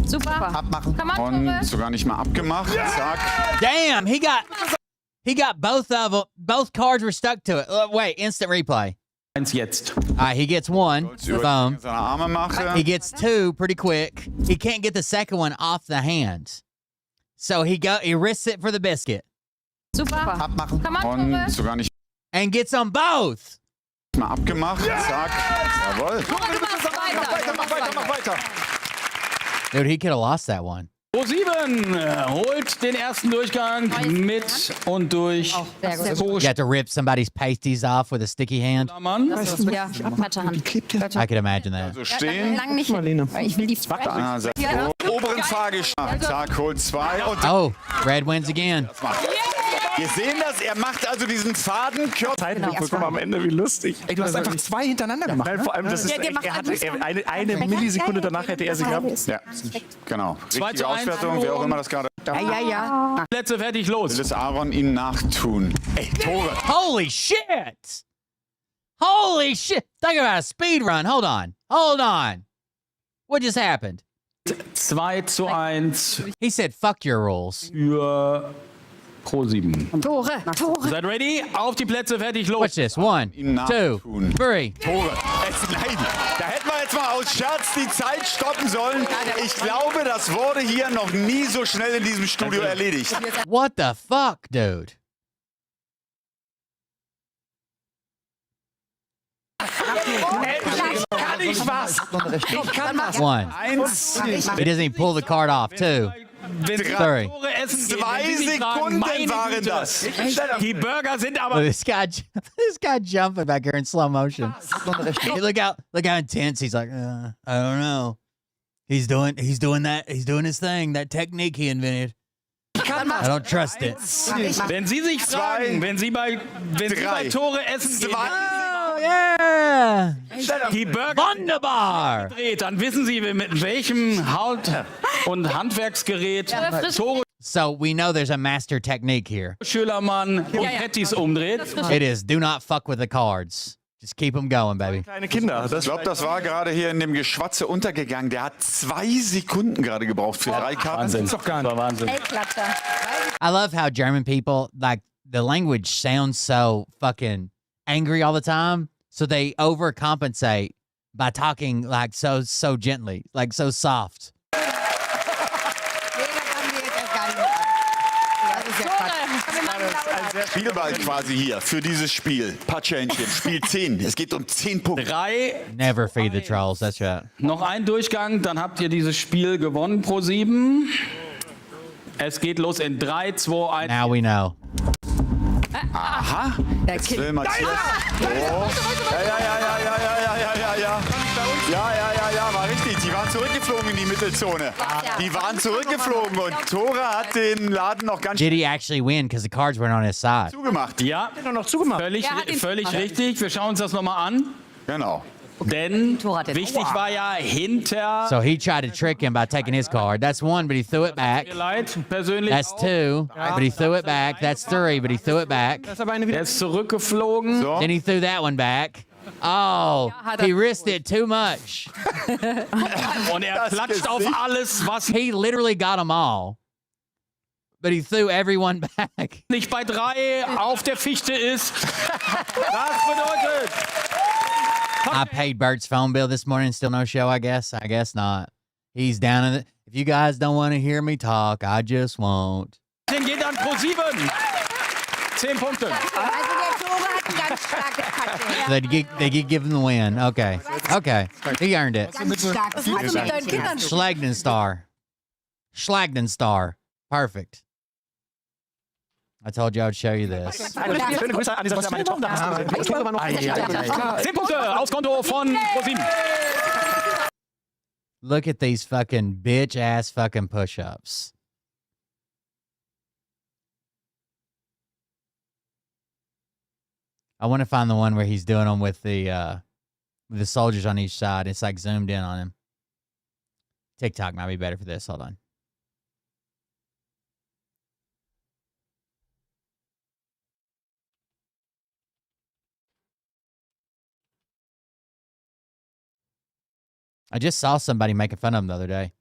Super. Abmachen. Komm on, Tore. Und sogar nicht mal abgemacht. Zack. Damn, he got both of them. Both cards were stuck to it. Wait, instant replay. 1 jetzt. All right, he gets one. Soll's über die Boom. Länge seiner Arme machen. He gets 2 pretty quick. He can't get the second one off the hand. So he risks it for the biscuit Super. Abmachen. Komm on, Tore. Und sogar nicht and gets them both. mal abgemacht. Zack. Jawohl. Mach weiter. Dude, he could have lost that one. Pro7 holt den ersten Durchgang mit und durch. Sehr gut. You have to rip somebody's pasties off with a sticky hand. Mann. Ja, Matschehand. I could imagine that. So stehen. Lang nicht. Weil ich will die Ah, sehr gut. Oberen Fahrgeschmack. Zack, holt 2 und Oh, red wins again. wir sehen das. Er macht also diesen Fadenkörper. Guck mal am Ende, wie lustig. Ey, du hast einfach 2 hintereinander gemacht. Nein, vor allem, das ist, der macht er hatte einfach eine Millisekunde danach hätte er sie gehabt. Ja, genau. 2 Richtige zu 1. Auswertung, wer auch immer das gerade Ja. Plätze fertig, los. will, es Aaron ihm nachtun. Ey, Tore. Holy shit! Holy shit! Talk about a speed run. Hold on. What just happened? 2 zu 1 He said, "Fuck your rules." für Pro7. Tore. Seid ready? Auf die Plätze, fertig, Watch los. this. 1, Ihm 2, nachtun. 3. Tore. Nein, da hätten wir jetzt mal aus Scherz die Zeit stoppen sollen. Ich glaube, das wurde hier noch nie so schnell in diesem Studio erledigt. What the fuck, dude? Kann ich was? Ich kann was. 1. 1, He doesn't even pull the card off. 2. Wenn Sie 3. Tore essen gehen, 2 wenn Sie sich fragen, Sekunden meine waren Güte, das. Die Burger sind Look, aber this guy jumping back here in slow motion. Hey, look how intense he's like. I don't know. He's doing his thing. That technique he invented. I don't trust it. Wenn Sie sich fragen, wenn Sie bei 3, Tore essen gehen, 2, Oh yeah! die Burger Wunderbar! dreht, dann wissen Sie, mit welchem Haut- und Handwerksgerät Tore So we know there's a master technique here. Schülermann und Patties umdreht. It is do not fuck with the cards. Just keep them going, baby. Kleine Kinder. Ich glaube, das war gerade hier in dem Geschwatze untergegangen. Der hat 2 Sekunden gerade gebraucht für 3 Karten. Wahnsinn. doch gar nicht. Das war Wahnsinn. I love how German people, like, the language sounds so fucking angry all the time. So they overcompensate by talking like so gently, like so soft. Spielball quasi hier für dieses Spiel. Patschhähnchen, Spiel 10. Es geht um 10 Punkte. 3, Never feed the trolls. That's right. noch ein Durchgang, dann habt ihr dieses Spiel gewonnen, Pro7. Es geht los in 3, 2, 1. Now we know. Aha. Jetzt will Matthias. Oh. Ja, war richtig. Die waren zurückgeflogen in die Mittelzone. Die waren zurückgeflogen und Tore hat den Laden noch ganz Did he actually win because the cards weren't on his side? zugemacht. Ja, Noch zugemacht. völlig richtig. Wir schauen uns das nochmal an. Genau. Denn wichtig war ja hinter. So he tried to trick him by taking his card. That's one, but he threw it back. That's two, but he threw it back. That's three, but he threw it back. Er ist zurückgeflogen. So. Then he threw that one back. Oh, he risked it too much. Und er klatscht auf alles, was He literally got them all, but he threw everyone back. nicht bei 3 auf der Fichte ist. Das bedeutet. I paid Bert's phone bill this morning. Still no show, I guess. I guess not. He's down in it. If you guys don't want to hear me talk, I just won't. Den geht an Pro7. 10 Punkte. Also der Tore hat ein ganz starkes Paket. They give him the win. Okay. Okay. He earned it. Ganz stark. Was machst du mit deinen Kindern? Schlagden Star. Schlagden Star. Perfect. I told you I'd show you this. 10 Punkte aufs Konto von Pro7. Look at these fucking bitch ass fucking push-ups. I want to find the one where he's doing them with the soldiers on each side. It's like zoomed in on him. TikTok might be better for this. Hold on. I just saw somebody making fun of him the other day.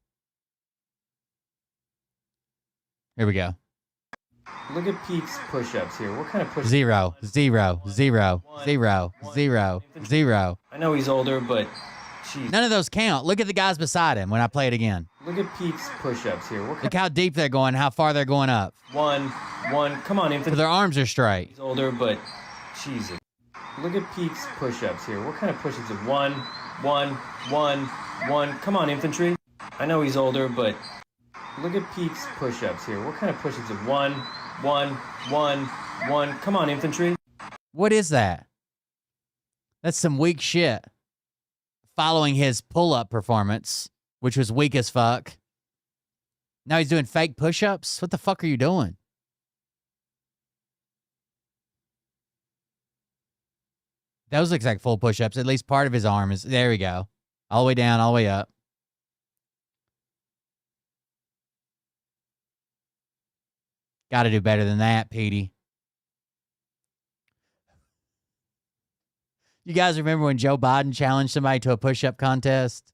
Here we go. Look at Pete's push-ups here. What kind of push-ups? 0, 0, 0, 0, 0, 0. I know he's older, but jeez. None of those count. Look at the guys beside him when I play it again. Look at Pete's push-ups here. What kind Look how deep they're going, how far they're going up. One. Come on, infant. Their arms are straight. He's older, but Jesus. Look at Pete's push-ups here. What kind of push-ups? One. Come on, infantry. I know he's older, but look at Pete's push-ups here. What kind of push-ups? One. Come on, infantry. What is that? That's some weak shit. Following his pull-up performance, which was weak as fuck. Now he's doing fake push-ups? What the fuck are you doing? Those looks like full push-ups. At least part of his arm is... There we go. All the way down, all the way up. Got to do better than that, Petey. You guys remember when Joe Biden challenged somebody to a push-up contest?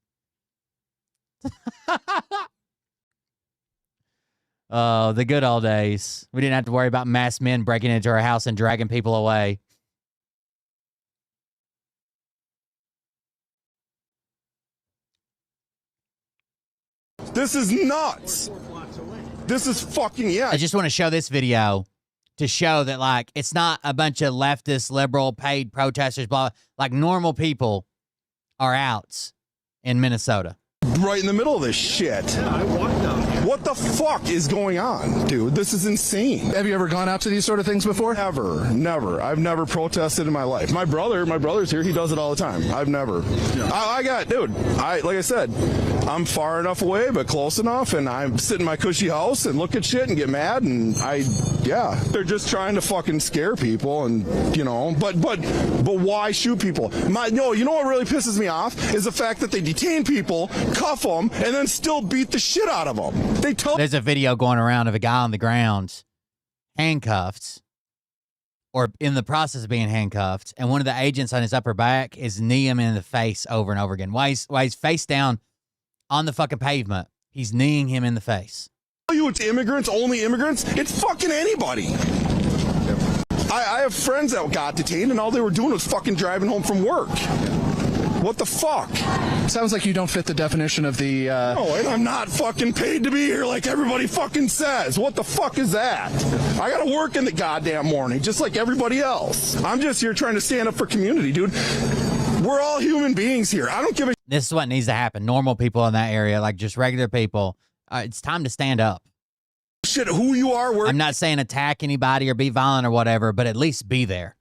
Oh, the good old days. We didn't have to worry about masked men breaking into our house and dragging people away. This is nuts. This is fucking, yeah. I just want to show this video to show that, like, it's not a bunch of leftist, liberal, paid protesters, blah. Like, normal people are out in Minnesota. Right in the middle of this shit. Yeah, I walked down here. What the fuck is going on, dude? This is insane. Have you ever gone out to these sort of things before? Never. I've never protested in my life. My brother's here. He does it all the time. I've never. Yeah. Like I said, I'm far enough away, but close enough, and I'm sitting in my cushy house and look at shit and get mad, and they're just trying to fucking scare people, and but why shoot people? You know what really pisses me off is the fact that they detain people, cuff them, and then still beat the shit out of them. There's a video going around of a guy on the ground, handcuffed, or in the process of being handcuffed, and one of the agents on his upper back is kneeing him in the face over and over again. While he's face down on the fucking pavement, he's kneeing him in the face. It's immigrants, only immigrants. It's fucking anybody. I have friends that got detained, and all they were doing was fucking driving home from work. What the fuck? Sounds like you don't fit the definition of the... No, and I'm not fucking paid to be here like everybody fucking says. What the fuck is that? I gotta work in the goddamn morning, just like everybody else. I'm just here trying to stand up for community, dude. We're all human beings here. I don't give a... This is what needs to happen. Normal people in that area, like just regular people. It's time to stand up. Shit, who you are, where... I'm not saying attack anybody or be violent or whatever, but at least be there.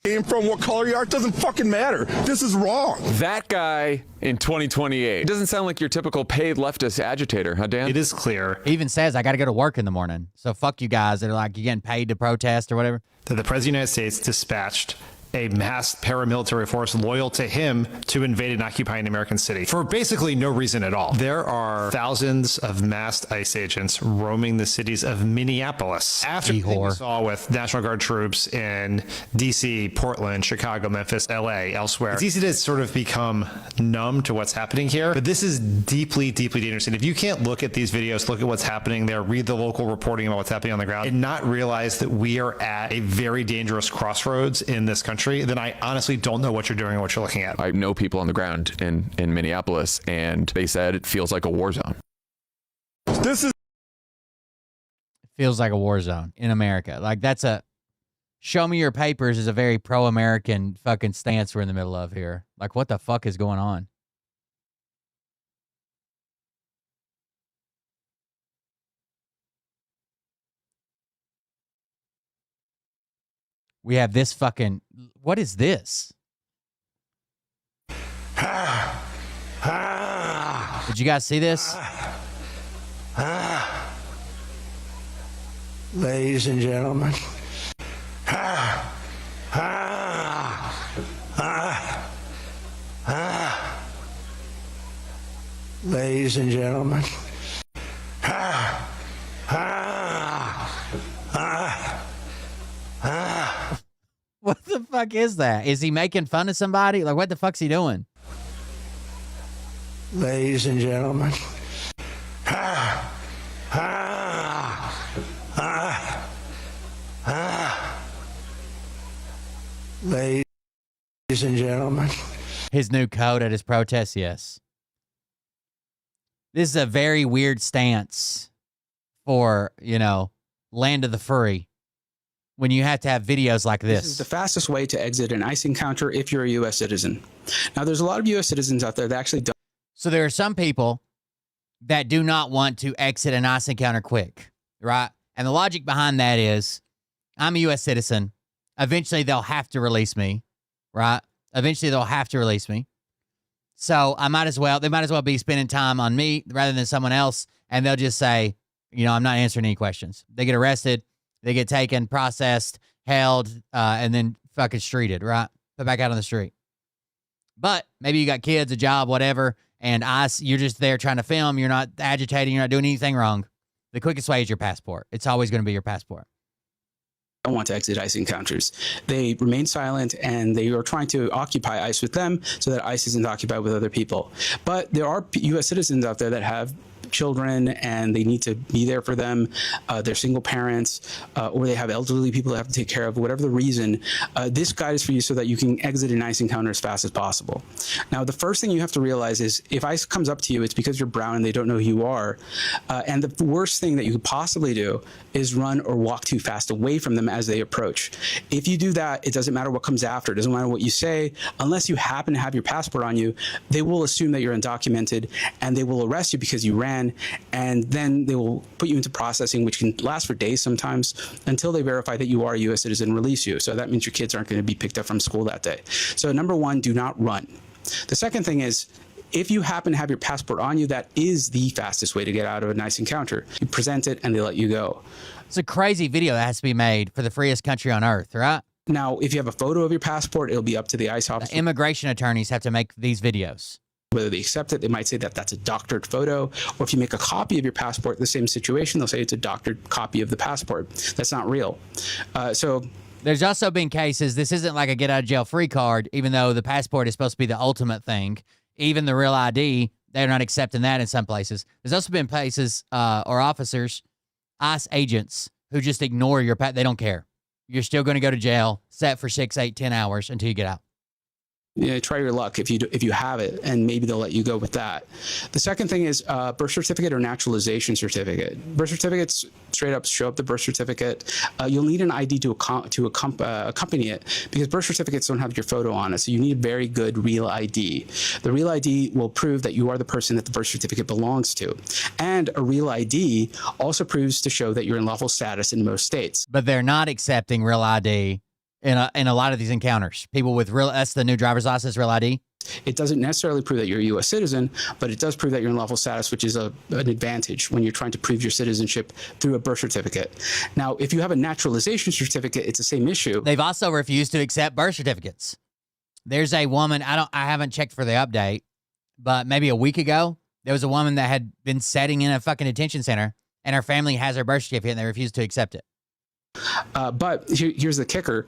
Came from, what color you are, it doesn't fucking matter. This is wrong. That guy in 2028 doesn't sound like your typical paid leftist agitator, huh, Dan? It is clear. He even says, I got to go to work in the morning. So fuck you guys that are like, you getting paid to protest or whatever. That the President of the United States dispatched a masked paramilitary force loyal to him to invade and occupy an American city for basically no reason at all. There are thousands of masked ICE agents roaming the cities of Minneapolis after the thing we saw with National Guard troops in DC, Portland, Chicago, Memphis, LA, elsewhere. It's easy to sort of become numb to what's happening here, but this is deeply, deeply dangerous. And if you can't look at these videos, look at what's happening there, read the local reporting about what's happening on the ground, and not realize that we are at a very dangerous crossroads in this country, then I honestly don't know what you're doing or what you're looking at. I know people on the ground in Minneapolis, and they said it feels like a war zone. It feels like a war zone in America. Like, that's a show me your papers is a very pro-American fucking stance we're in the middle of here. Like, what the fuck is going on? We have this fucking... What is this? Did you guys see this? Ladies and gentlemen. Ladies and gentlemen. What the fuck is that? Is he making fun of somebody? Like, what the fuck's he doing? Ladies and gentlemen. Ladies and gentlemen. His new code at his protest, yes. This is a very weird stance for, you know, land of the free when you have to have videos like this. This is the fastest way to exit an ICE encounter if you're a U.S. citizen. Now, there's a lot of U.S. citizens out there that actually don't. So there are some people that do not want to exit an ICE encounter quick, right? And the logic behind that is, I'm a U.S. citizen. Eventually, they'll have to release me, right? Eventually, they'll have to release me. So they might as well be spending time on me rather than someone else. And they'll just say, you know, I'm not answering any questions. They get arrested. They get taken, processed, held, and then fucking streeted, right? Put back out on the street. But maybe you got kids, a job, whatever, and you're just there trying to film. You're not agitating. You're not doing anything wrong. The quickest way is your passport. It's always going to be your passport. Don't want to exit ICE encounters. They remain silent, and they are trying to occupy ICE with them so that ICE isn't occupied with other people. But there are U.S. citizens out there that have children and they need to be there for them. They're single parents, or they have elderly people they have to take care of. Whatever the reason, this guide is for you so that you can exit an ICE encounter as fast as possible. Now, the first thing you have to realize is if ICE comes up to you, it's because you're brown and they don't know who you are. And the worst thing that you could possibly do is run or walk too fast away from them as they approach. If you do that, it doesn't matter what comes after. It doesn't matter what you say. Unless you happen to have your passport on you, they will assume that you're undocumented and they will arrest you because you ran, and then they will put you into processing, which can last for days sometimes, until they verify that you are a U.S. citizen and release you. So that means your kids aren't going to be picked up from school that day. So number one, do not run. The second thing is, if you happen to have your passport on you, that is the fastest way to get out of a nice encounter. You present it and they let you go. It's a crazy video that has to be made for the freest country on earth, right? Now, if you have a photo of your passport, it'll be up to the ICE officer. The immigration attorneys have to make these videos. Whether they accept it, they might say that that's a doctored photo. Or if you make a copy of your passport, the same situation, they'll say it's a doctored copy of the passport. That's not real. There's also been cases, this isn't like a get out of jail free card, even though the passport is supposed to be the ultimate thing. Even the real ID, they're not accepting that in some places. There's also been places or officers, ICE agents, who just ignore your they don't care. You're still going to go to jail, set for 6, 8, 10 hours until you get out. Yeah, try your luck if you have it, and maybe they'll let you go with that. The second thing is birth certificate or naturalization certificate. Birth certificates straight up show up the birth certificate. You'll need an ID to accompany it because birth certificates don't have your photo on it. So you need a very good real ID. The real ID will prove that you are the person that the birth certificate belongs to, and a real ID also proves to show that you're in lawful status in most states. But they're not accepting real ID in a lot of these encounters. People with that's the new driver's license, real ID. It doesn't necessarily prove that you're a U.S. citizen, but it does prove that you're in lawful status, which is an advantage when you're trying to prove your citizenship through a birth certificate. Now, if you have a naturalization certificate, it's the same issue. They've also refused to accept birth certificates. There's a woman, I haven't checked for the update, but maybe a week ago, there was a woman that had been sitting in a fucking detention center, and her family has her birth certificate, and they refused to accept it. But here's the kicker.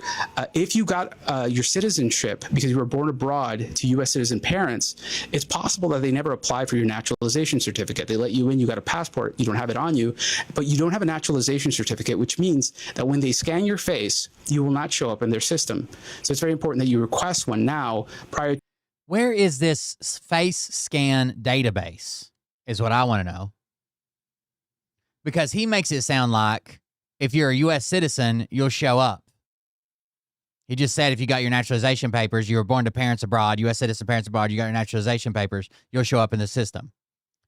If you got your citizenship because you were born abroad to U.S. citizen parents, it's possible that they never applied for your naturalization certificate. They let you in, you got a passport, you don't have it on you, but you don't have a naturalization certificate, which means that when they scan your face, you will not show up in their system. So it's very important that you request one now prior. Where is this face scan database is what I want to know. Because he makes it sound like if you're a U.S. citizen, you'll show up. He just said if you got your naturalization papers, you were born to parents abroad, U.S. citizen parents abroad, you got your naturalization papers, you'll show up in the system.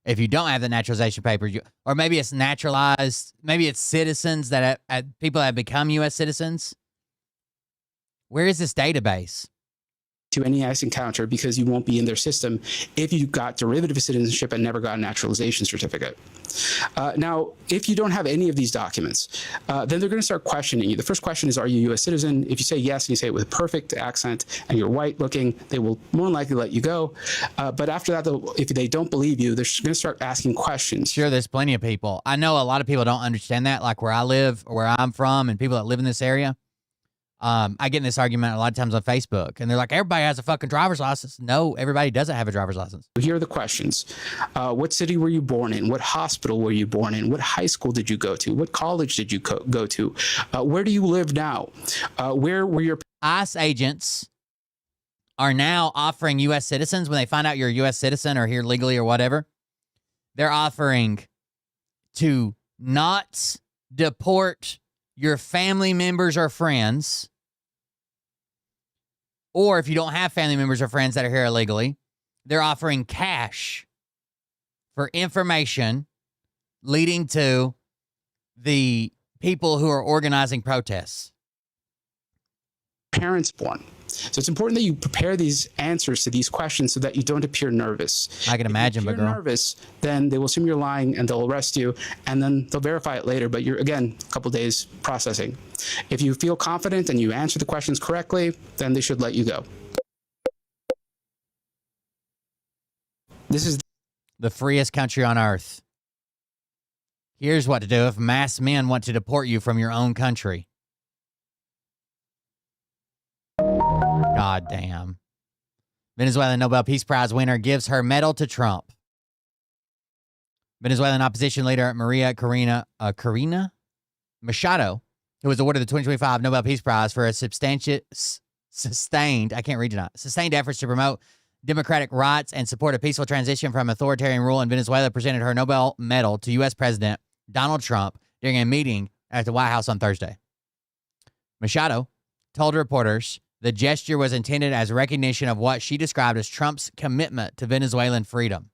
If you don't have the naturalization papers, or maybe it's naturalized, maybe it's citizens that people that have become U.S. citizens. Where is this database? To any ICE encounter because you won't be in their system if you got derivative citizenship and never got a naturalization certificate. Now, if you don't have any of these documents, then they're going to start questioning you. The first question is, are you a U.S. citizen? If you say yes and you say it with a perfect accent and you're white looking, they will more than likely let you go. But after that, if they don't believe you, they're going to start asking questions. Sure, there's plenty of people. I know a lot of people don't understand that, like where I live or where I'm from and people that live in this area. I get in this argument a lot of times on Facebook, and they're like, everybody has a fucking driver's license. No, everybody doesn't have a driver's license. Here are the questions. What city were you born in? What hospital were you born in? What high school did you go to? What college did you go to? Where do you live now? Where were your... ICE agents are now offering U.S. citizens, when they find out you're a U.S. citizen or here legally or whatever, they're offering to not deport your family members or friends, or if you don't have family members or friends that are here illegally, they're offering cash for information leading to the people who are organizing protests. Parents born. So it's important that you prepare these answers to these questions so that you don't appear nervous. I can imagine, but if you're nervous, then they will assume you're lying and they'll arrest you, and then they'll verify it later, but you're, again, a couple days processing. If you feel confident and you answer the questions correctly, then they should let you go. This is the freest country on earth. Here's what to do if masked men want to deport you from your own country. God damn. Venezuelan Nobel Peace Prize winner gives her medal to Trump. Venezuelan opposition leader Maria Corina Machado, who was awarded the 2025 Nobel Peace Prize for a sustained efforts to promote democratic rights and support a peaceful transition from authoritarian rule in Venezuela, presented her Nobel medal to U.S. President Donald Trump during a meeting at the White House on Thursday. Machado told reporters the gesture was intended as recognition of what she described as Trump's commitment to Venezuelan freedom.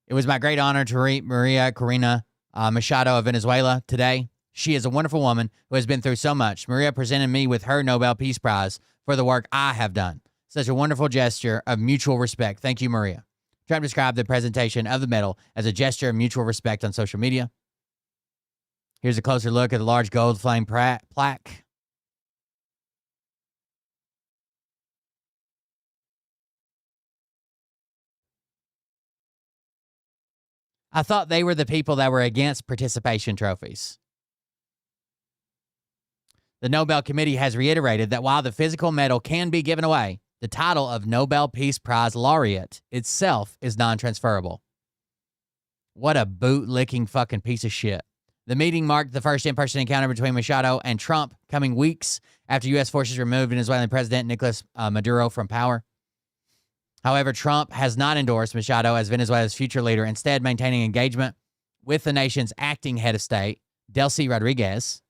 It was my great honor to meet Maria Corina Machado of Venezuela today. She is a wonderful woman who has been through so much. Maria presented me with her Nobel Peace Prize for the work I have done. Such a wonderful gesture of mutual respect. Thank you, Maria. Trump described the presentation of the medal as a gesture of mutual respect on social media. Here's a closer look at the large gold flame plaque. I thought they were the people that were against participation trophies. The Nobel Committee has reiterated that while the physical medal can be given away, the title of Nobel Peace Prize laureate itself is non-transferable. What a boot-licking fucking piece of shit. The meeting marked the first in-person encounter between Machado and Trump, coming weeks after U.S. forces removed Venezuelan President Nicolas Maduro from power. However, Trump has not endorsed Machado as Venezuela's future leader, instead maintaining engagement with the nation's acting head of state, Delcy Rodriguez,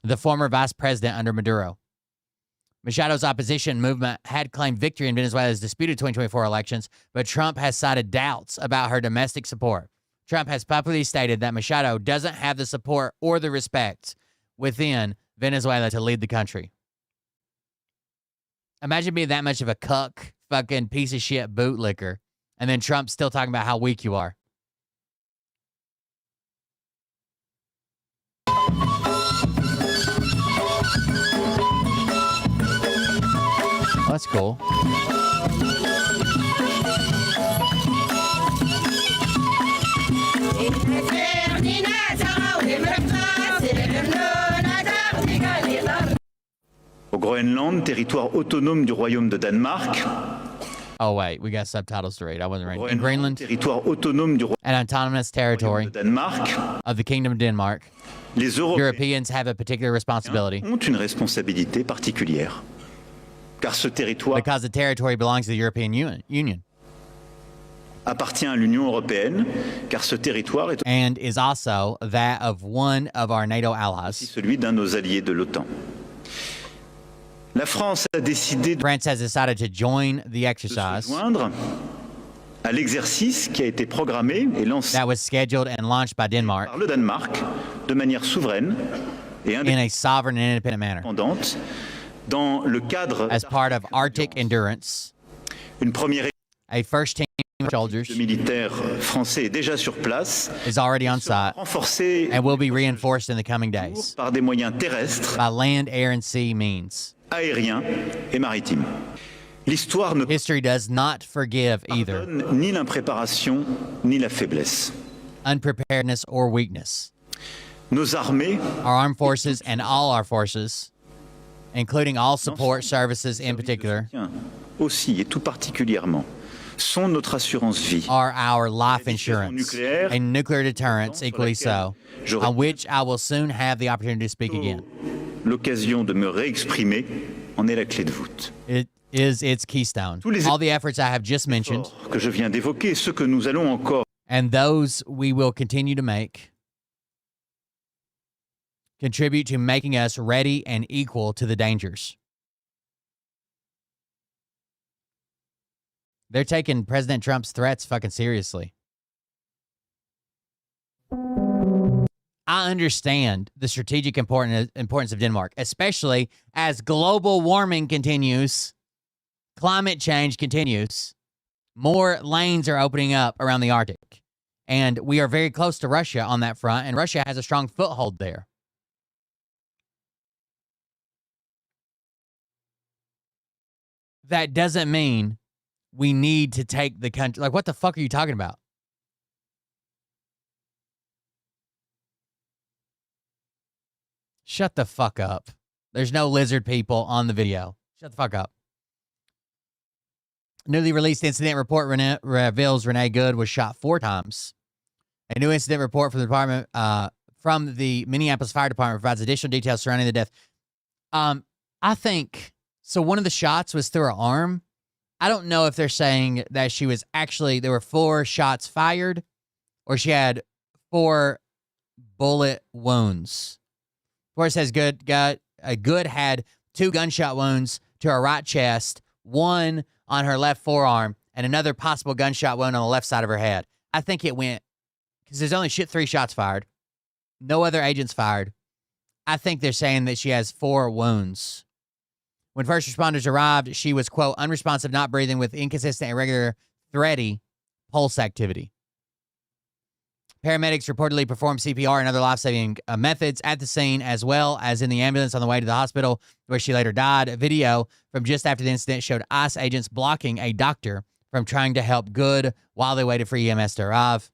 the former vice president under Maduro. Machado's opposition movement had claimed victory in Venezuela's disputed 2024 elections, but Trump has cited doubts about her domestic support. Trump has publicly stated that Machado doesn't have the support or the respect within Venezuela to lead the country. Imagine being that much of a cuck, fucking piece of shit bootlicker, and then Trump's still talking about how weak you are. Well, that's cool. Au Groenland, territoire autonome du royaume de Danemark. Oh, wait, we got subtitles to read. I wasn't reading. In Greenland, territoire autonome du an autonomous territory of the Kingdom of Denmark, les Européens Europeans have a particular responsibility ont une responsabilité particulière. Car ce territoire because the territory belongs to the European Union appartient à l'Union européenne, car ce territoire est and is also that of one of our NATO aussi allies. celui d'un de nos alliés de l'OTAN. La France a décidé de France has decided to join the se exercise joindre à l'exercice qui a été programmé et lancé that was scheduled and launched by Denmark par le Danemark de manière souveraine et in a sovereign and independent manner indépendante dans le cadre as part of Arctic Endurance. une première A first team of soldiers de militaires français est déjà sur place, is already on site renforcée and will be reinforced in the coming days par des moyens terrestres, by land, air, and sea means. aériens et maritimes. L'histoire ne History does not forgive either pardonne ni l'impréparation ni la faiblesse. unpreparedness or weakness. Nos armées, Our armed forces and all our forces, including all support services in particular, aussi et tout particulièrement, sont notre assurance vie. are our life insurance and nuclear deterrence equally so, on which I will soon have the opportunity to speak again. L'occasion de me réexprimer en est la clé de voûte. It is its keystone. All the efforts I have just mentioned Que je viens d'évoquer, ceux que nous allons encore and those we will continue to make contribute to making us ready and equal to the dangers. They're taking President Trump's threats fucking seriously. I understand the strategic importance of Denmark, especially as global warming continues, climate change continues, more lanes are opening up around the Arctic. And we are very close to Russia on that front, and Russia has a strong foothold there. That doesn't mean we need to take the country. Like, what the fuck are you talking about? Shut the fuck up. There's no lizard people on the video. Shut the fuck up. Newly released incident report reveals Renee Good was shot 4 times. A new incident report from the department, from the Minneapolis Fire Department provides additional details surrounding the death. I think, so one of the shots was through her arm. I don't know if they're saying that she was actually, there were 4 shots fired or she had 4 bullet wounds. Where it says Good had 2 gunshot wounds to her right chest, 1 on her left forearm, and another possible gunshot wound on the left side of her head. I think it went, because there's only 3 shots fired. No other agents fired. I think they're saying that she has 4 wounds. When first responders arrived, she was, quote, unresponsive, not breathing, with inconsistent, irregular, thready pulse activity. Paramedics reportedly performed CPR and other life-saving methods at the scene, as well as in the ambulance on the way to the hospital, where she later died. A video from just after the incident showed ICE agents blocking a doctor from trying to help Good while they waited for EMS to arrive.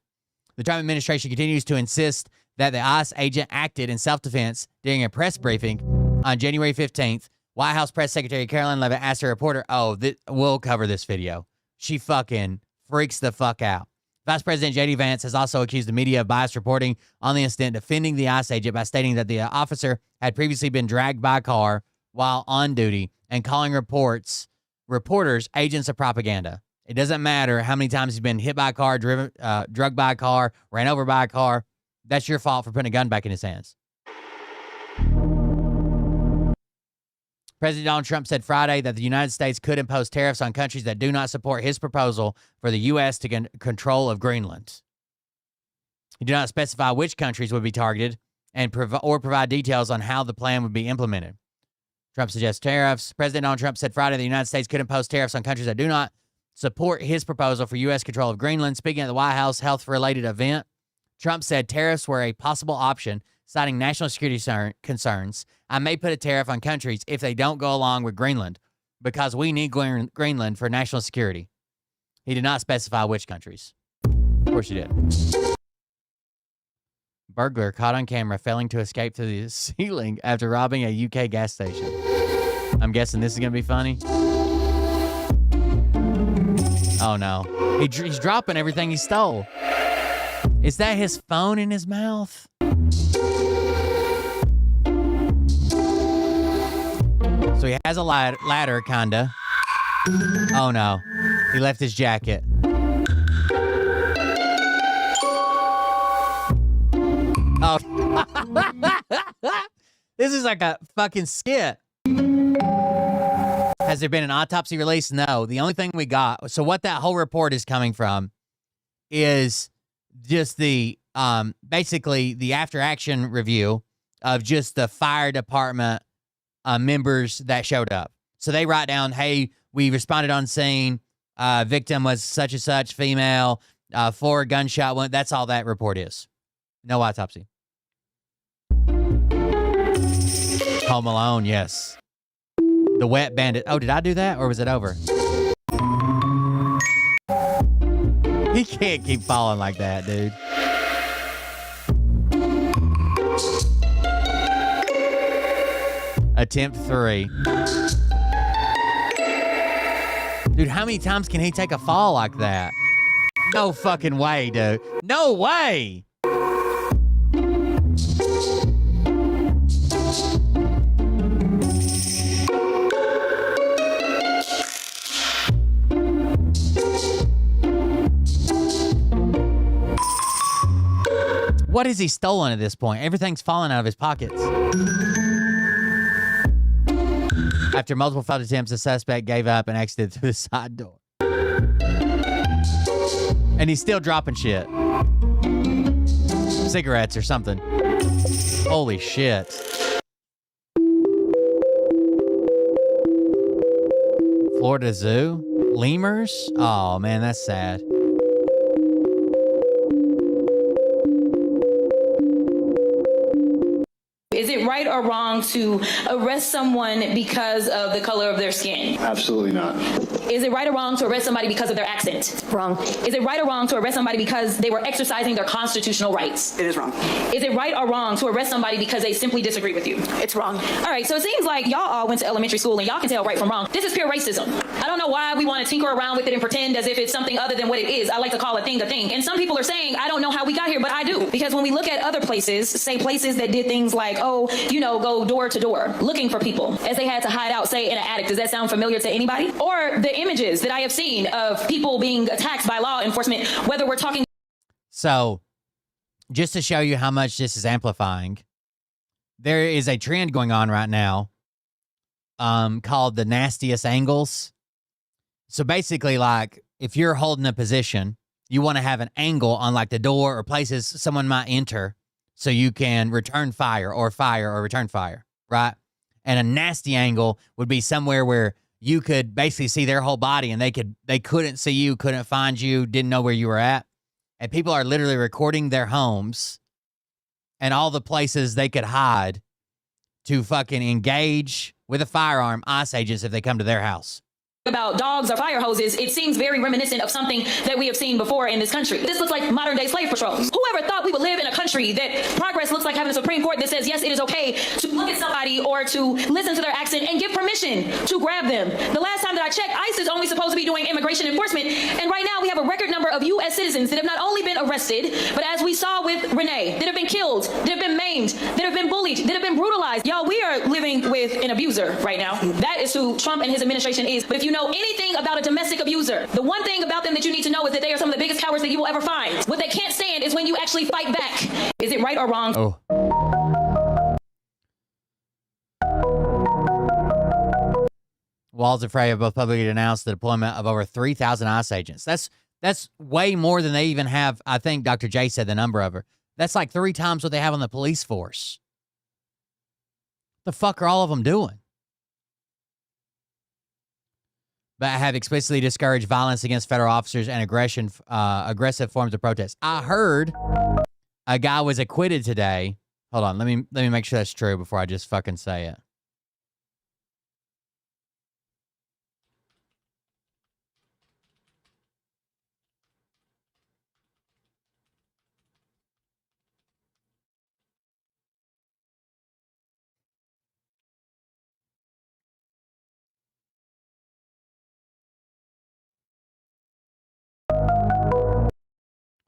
The Trump administration continues to insist that the ICE agent acted in self-defense during a press briefing on January 15th. White House Press Secretary Caroline Leavitt asked a reporter, we'll cover this video. She fucking freaks the fuck out. Vice President J.D. Vance has also accused the media of biased reporting on the incident, defending the ICE agent by stating that the officer had previously been dragged by a car while on duty and calling reporters agents of propaganda. It doesn't matter how many times he's been hit by a car, drugged by a car, ran over by a car. That's your fault for putting a gun back in his hands. President Donald Trump said Friday that the United States could impose tariffs on countries that do not support his proposal for the U.S. to control of Greenland. He did not specify which countries would be targeted, and provide details on how the plan would be implemented. Trump suggests tariffs. President Donald Trump said Friday the United States could impose tariffs on countries that do not support his proposal for U.S. control of Greenland. Speaking at the White House health-related event, Trump said tariffs were a possible option, citing national security concerns. I may put a tariff on countries if they don't go along with Greenland, because we need Greenland for national security. He did not specify which countries. Of course he did. Burglar caught on camera failing to escape through the ceiling after robbing a UK gas station. I'm guessing this is going to be funny. Oh, no. He's dropping everything he stole. Is that his phone in his mouth? So he has a ladder, kinda. Oh, no. He left his jacket. Oh. This is like a fucking skit. Has there been an autopsy release? No. The only thing we got, so what that whole report is coming from is just the, basically the after action review of just the fire department members that showed up. So they write down, hey, we responded on scene. Victim was such and such, female, 4 gunshot wound. That's all that report is. No autopsy. Home Alone, yes. The Wet Bandit. Oh, did I do that or was it over? He can't keep falling like that, dude. Attempt 3. Dude, how many times can he take a fall like that? No fucking way, dude. No way! What has he stolen at this point? Everything's falling out of his pockets. After multiple failed attempts, the suspect gave up and exited through the side door. And he's still dropping shit. Cigarettes or something. Holy shit. Florida Zoo? Lemurs? Oh, man, that's sad. Is it right or wrong to arrest someone because of the color of their skin? Absolutely not. Is it right or wrong to arrest somebody because of their accent? Wrong. Is it right or wrong to arrest somebody because they were exercising their constitutional rights? It is wrong. Is it right or wrong to arrest somebody because they simply disagree with you? It's wrong. All right, so it seems like y'all all went to elementary school and y'all can tell right from wrong. This is pure racism. I don't know why we want to tinker around with it and pretend as if it's something other than what it is. I like to call a thing a thing. And some people are saying, I don't know how we got here, but I do. Because when we look at other places, say places that did things like, oh, you know, go door to door looking for people as they had to hide out, say in an attic. Does that sound familiar to anybody? Or the images that I have seen of people being attacked by law enforcement, whether we're talking. So just to show you how much this is amplifying, there is a trend going on right now called the nastiest angles. So basically, like, if you're holding a position, you want to have an angle on like the door or places someone might enter so you can return fire or return fire, right? And a nasty angle would be somewhere where you could basically see their whole body and they couldn't see you, couldn't find you, didn't know where you were at. And people are literally recording their homes and all the places they could hide to fucking engage with a firearm ICE agents if they come to their house. About dogs or fire hoses, it seems very reminiscent of something that we have seen before in this country. This looks like modern day slave patrols. Whoever thought we would live in a country that progress looks like having a Supreme Court that says, yes, it is okay to look at somebody or to listen to their accent and give permission to grab them. The last time that I checked, ICE is only supposed to be doing immigration enforcement. And right now we have a record number of U.S. citizens that have not only been arrested, but as we saw with Renee, that have been killed, that have been maimed, that have been bullied, that have been brutalized. Y'all, we are living with an abuser right now. That is who Trump and his administration is. But if you know anything about a domestic abuser, the one thing about them that you need to know is that they are some of the biggest cowards that you will ever find. What they can't stand is when you actually fight back. Is it right or wrong? Oh. Walls of Freya both publicly announced the deployment of over 3,000 ICE agents. That's way more than they even have. I think Dr. J said the number of her. That's like 3 times what they have on the police force. The fuck are all of them doing? But have explicitly discouraged violence against federal officers and aggressive forms of protest. I heard a guy was acquitted today. Hold on, let me make sure that's true before I just fucking say it.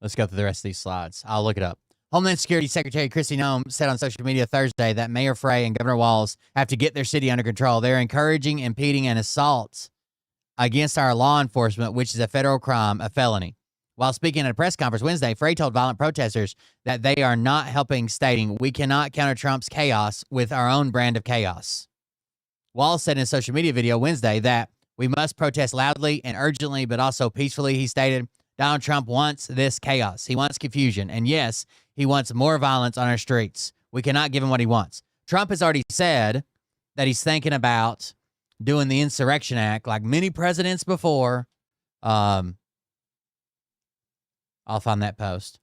Let's go through the rest of these slides. I'll look it up. Homeland Security Secretary Kristi Noem said on social media Thursday that Mayor Frey and Governor Walz have to get their city under control. They're encouraging, impeding, and assaults against our law enforcement, which is a federal crime, a felony. While speaking at a press conference Wednesday, Frey told violent protesters that they are not helping, stating, "We cannot counter Trump's chaos with our own brand of chaos." Walz said in a social media video Wednesday that we must protest loudly and urgently, but also peacefully. He stated, Donald Trump wants this chaos. He wants confusion. And yes, he wants more violence on our streets. We cannot give him what he wants. Trump has already said that he's thinking about doing the Insurrection Act like many presidents before. I'll find that post.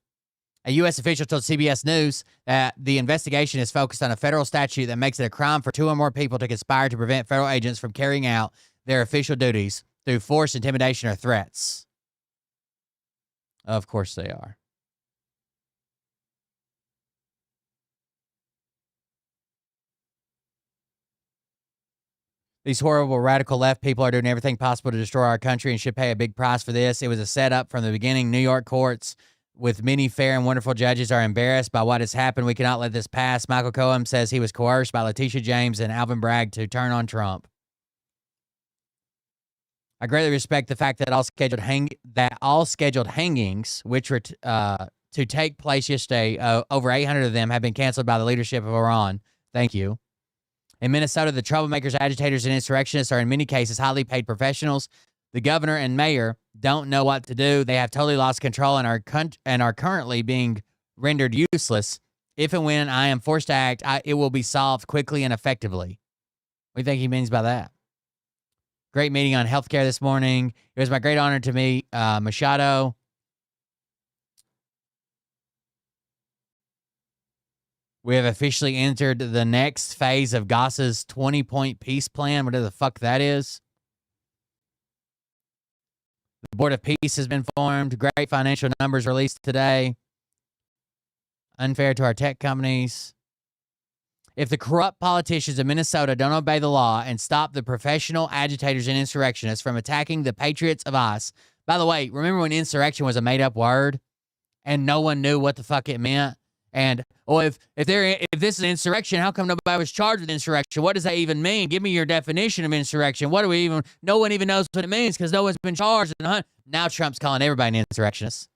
A U.S. official told CBS News that the investigation is focused on a federal statute that makes it a crime for 2 or more people to conspire to prevent federal agents from carrying out their official duties through force, intimidation, or threats. Of course they are. These horrible radical left people are doing everything possible to destroy our country and should pay a big price for this. It was a setup from the beginning. New York courts with many fair and wonderful judges are embarrassed by what has happened. We cannot let this pass. Michael Cohen says he was coerced by Letitia James and Alvin Bragg to turn on Trump. I greatly respect the fact that all scheduled hangings, which were to take place yesterday, over 800 of them have been canceled by the leadership of Iran. Thank you. In Minnesota, the troublemakers, agitators, and insurrectionists are in many cases highly paid professionals. The governor and mayor don't know what to do. They have totally lost control and are currently being rendered useless. If and when I am forced to act, it will be solved quickly and effectively. What do you think he means by that? Great meeting on healthcare this morning. It was my great honor to meet Machado. We have officially entered the next phase of Gaza's 20-point peace plan, whatever the fuck that is. The Board of Peace has been formed. Great financial numbers released today. Unfair to our tech companies. If the corrupt politicians of Minnesota don't obey the law and stop the professional agitators and insurrectionists from attacking the patriots of ICE. By the way, remember when insurrection was a made-up word and no one knew what the fuck it meant? And, if this is insurrection, how come nobody was charged with insurrection? What does that even mean? Give me your definition of insurrection. No one even knows what it means because no one's been charged. Now Trump's calling everybody an insurrectionist.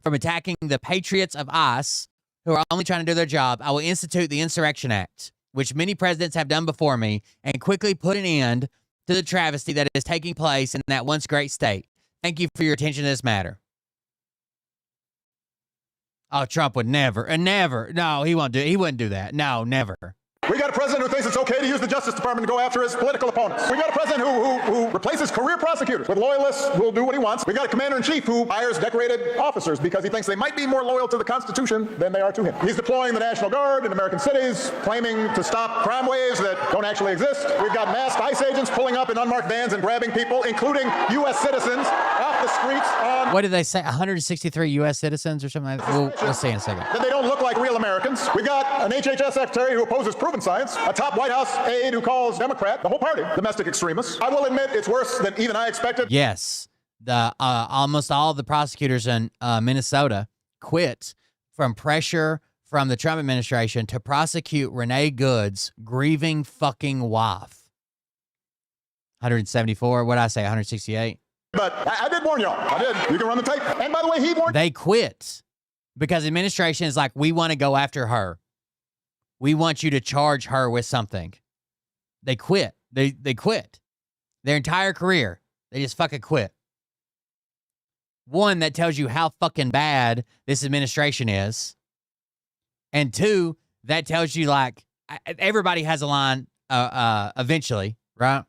From attacking the patriots of ICE, who are only trying to do their job, I will institute the Insurrection Act, which many presidents have done before me, and quickly put an end to the travesty that is taking place in that once great state. Thank you for your attention to this matter. Oh, Trump would never. No, he won't do it. He wouldn't do that. No, never. We got a president who thinks it's okay to use the Justice Department to go after his political opponents. We got a president who replaces career prosecutors with loyalists who will do what he wants. We got a commander-in-chief who hires decorated officers because he thinks they might be more loyal to the Constitution than they are to him. He's deploying the National Guard in American cities, claiming to stop crime waves that don't actually exist. We've got masked ICE agents pulling up in unmarked vans and grabbing people, including U.S. citizens, off the streets on... What did they say? 163 U.S. citizens or something like that? We'll see in a second. That they don't look like real Americans. We've got an HHS secretary who opposes proven science, a top White House aide who calls Democrat, the whole party, domestic extremists. I will admit it's worse than even I expected. Yes. Almost all of the prosecutors in Minnesota quit from pressure from the Trump administration to prosecute Renee Good's grieving fucking wife. 174. What did I say? 168? But I did warn y'all. I did. You can run the tape. And by the way, he warned... They quit because the administration is like, we want to go after her. We want you to charge her with something. They quit. They quit. Their entire career. They just fucking quit. One, that tells you how fucking bad this administration is. And two, that tells you, like, everybody has a line eventually, right?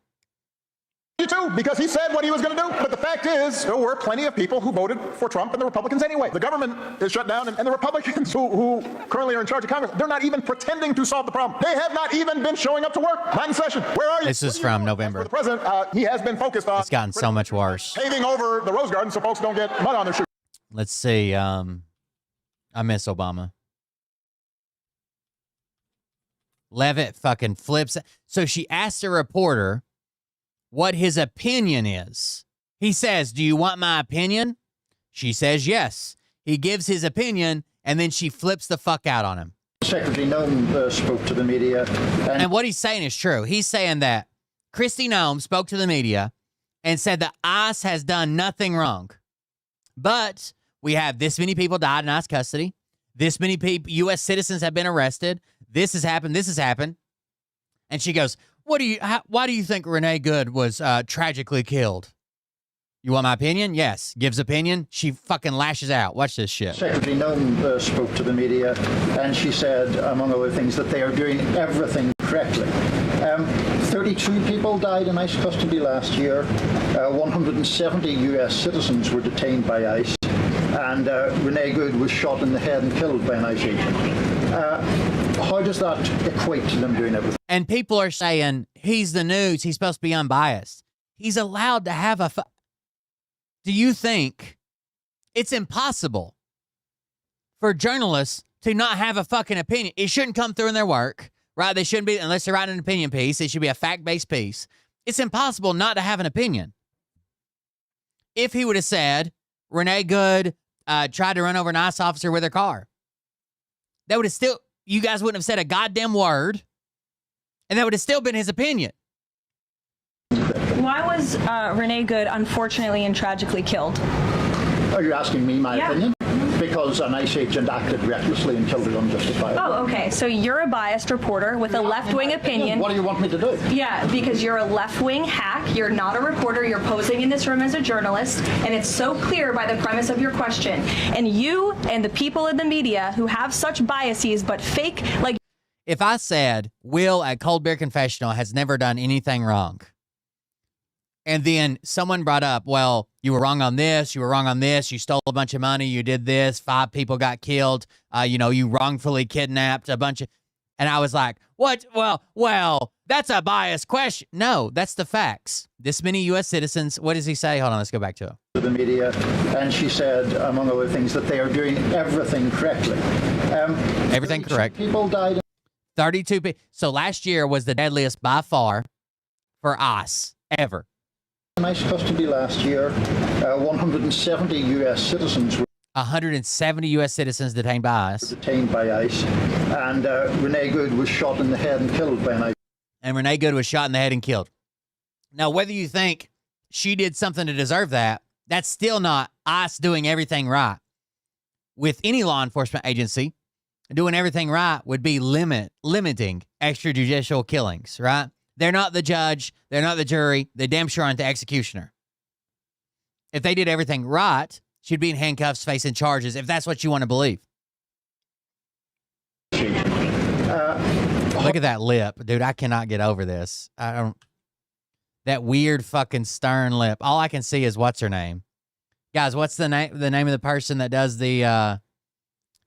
You too, because he said what he was going to do. But the fact is, there were plenty of people who voted for Trump and the Republicans anyway. The government is shut down, and the Republicans who currently are in charge of Congress, they're not even pretending to solve the problem. They have not even been showing up to work. Not in session. Where are you? This is from November. The president, he has been focused on... It's gotten so much worse. Paving over the Rose Garden so folks don't get mud on their shoes. Let's see. I miss Obama. Levitt fucking flips. So she asked a reporter what his opinion is. He says, do you want my opinion? She says yes. He gives his opinion, and then she flips the fuck out on him. Secretary Noem spoke to the media. And what he's saying is true. He's saying that Kristi Noem spoke to the media and said that ICE has done nothing wrong. But we have this many people died in ICE custody. This many people, U.S. citizens have been arrested. This has happened. This has happened. And she goes, why do you think Renee Good was tragically killed? You want my opinion? Yes. Gives opinion. She fucking lashes out. Watch this shit. Secretary Noem spoke to the media, and she said, among other things, that they are doing everything correctly. 32 people died in ICE custody last year. 170 U.S. citizens were detained by ICE, and Renee Good was shot in the head and killed by an ICE agent. How does that equate to them doing everything? And people are saying, he's the news. He's supposed to be unbiased. He's allowed to have a... Do you think it's impossible for journalists to not have a fucking opinion? It shouldn't come through in their work, right? They shouldn't be, unless they're writing an opinion piece. It should be a fact-based piece. It's impossible not to have an opinion. If he would have said, Renee Good tried to run over an ICE officer with her car, that would have still... You guys wouldn't have said a goddamn word, and that would have still been his opinion. Why was Renee Good unfortunately and tragically killed? Are you asking me my opinion? Because an ICE agent acted recklessly and killed her unjustifiably. Oh, okay. So you're a biased reporter with a left-wing opinion. What do you want me to do? Yeah, because you're a left-wing hack. You're not a reporter. You're posing in this room as a journalist, and it's so clear by the premise of your question. And you and the people in the media who have such biases but fake, like... If I said, Will at Cold Beer Confessional has never done anything wrong, and then someone brought up, well, you were wrong on this, you were wrong on this, you stole a bunch of money, you did this, 5 people got killed, you wrongfully kidnapped a bunch of... And I was like, what? Well, that's a biased question. No, that's the facts. This many U.S. citizens, what does he say? Hold on, let's go back to it. The media, and she said, among other things, that they are doing everything correctly. Everything correct. People died. 32 people. So last year was the deadliest by far for ICE ever. In ICE custody last year, 170 U.S. citizens were 170 U.S. citizens detained by ICE. And Renee Good was shot in the head and killed by an ICE. And Renee Good was shot in the head and killed. Now, whether you think she did something to deserve that, that's still not ICE doing everything right. With any law enforcement agency, doing everything right would be limiting extrajudicial killings, right? They're not the judge. They're not the jury. They damn sure aren't the executioner. If they did everything right, she'd be in handcuffs facing charges, if that's what you want to believe. Look at that lip. Dude, I cannot get over this. That weird fucking stern lip. All I can see is what's her name. Guys, what's the name of the person that does the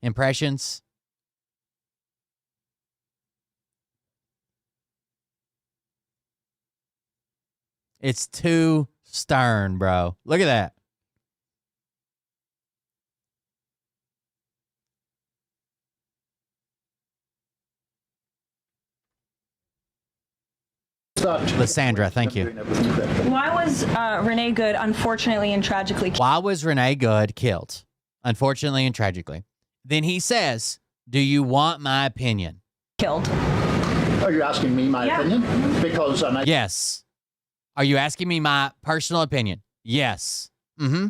impressions? It's too stern, bro. Look at that. Lysandra, thank you. Why was Renee Good unfortunately and tragically killed? Why was Renee Good killed? Unfortunately and tragically. Then he says, do you want my opinion? Killed. Are you asking me my opinion? Because yes. Are you asking me my personal opinion? Yes. Mm-hmm.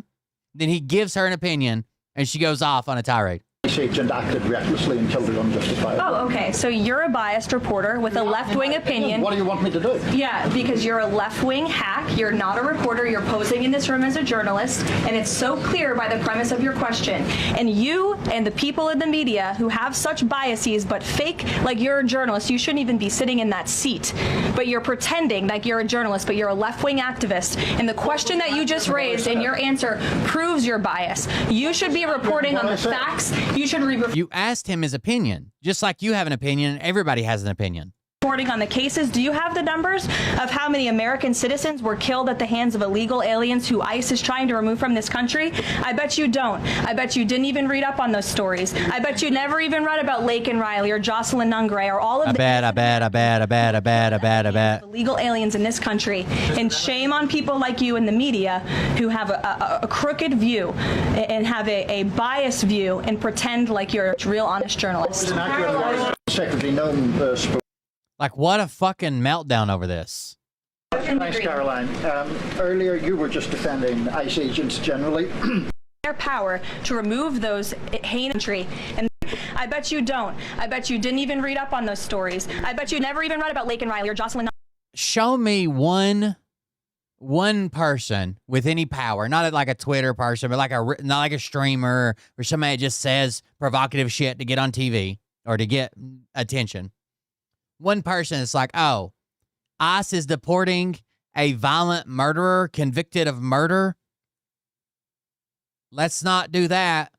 Then he gives her an opinion, and she goes off on a tirade. agent acted recklessly and killed it unjustifiably. Oh, okay. So you're a biased reporter with a left-wing opinion. What do you want me to do? Yeah, because you're a left-wing hack. You're not a reporter. You're posing in this room as a journalist, and it's so clear by the premise of your question. And you and the people in the media who have such biases but fake like you're a journalist, you shouldn't even be sitting in that seat. But you're pretending like you're a journalist, but you're a left-wing activist. And the question that you just raised and your answer proves your bias. You should be reporting on the facts. You should be You asked him his opinion, just like you have an opinion and everybody has an opinion. reporting on the cases. Do you have the numbers of how many American citizens were killed at the hands of illegal aliens who ICE is trying to remove from this country? I bet you don't. I bet you didn't even read up on those stories. I bet you never even read about Laken Riley or Jocelyn Nungray or all of the I bet. illegal aliens in this country. And shame on people like you in the media who have a crooked view and have a biased view and pretend like you're a real honest journalist. Like, what a fucking meltdown over this. Thanks, Caroline. Earlier, you were just defending ICE agents generally. Their power to remove those heinous and I bet you don't. I bet you didn't even read up on those stories. I bet you never even read about Laken Riley or Jocelyn. Show me one person with any power, not like a Twitter person, but like not like a streamer or somebody that just says provocative shit to get on TV or to get attention. One person is like, oh, ICE is deporting a violent murderer convicted of murder. Let's not do that.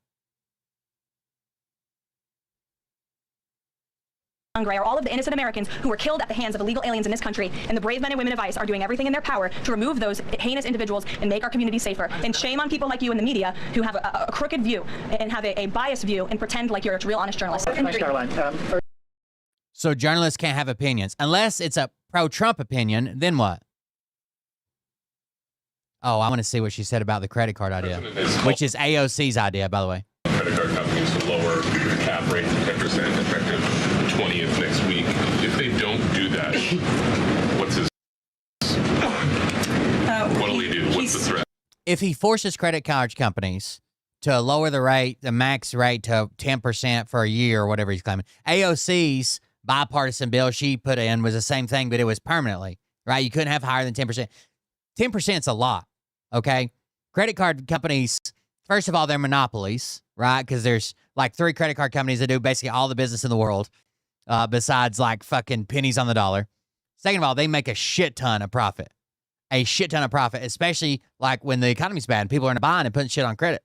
Are all of the innocent Americans who were killed at the hands of illegal aliens in this country, and the brave men and women of ICE are doing everything in their power to remove those heinous individuals and make our community safer. And shame on people like you in the media who have a crooked view and have a biased view and pretend like you're a real honest journalist. Thanks, Caroline. So journalists can't have opinions. Unless it's a pro-Trump opinion, then what? Oh, I want to see what she said about the credit card idea, which is AOC's idea, by the way. Credit card companies to lower the cap rate to 10% effective 20th next week. If they don't do that, what's his... what do we do? What's the threat? If he forces credit card companies to lower the rate, the max rate to 10% for a year or whatever he's claiming, AOC's bipartisan bill she put in was the same thing, but it was permanently, right? You couldn't have higher than 10%. 10% is a lot, okay? Credit card companies, first of all, they're monopolies, right? Because there's like 3 credit card companies that do basically all the business in the world, besides like fucking pennies on the dollar. Second of all, they make a shit ton of profit. A shit ton of profit, especially like when the economy's bad and people are buying and putting shit on credit.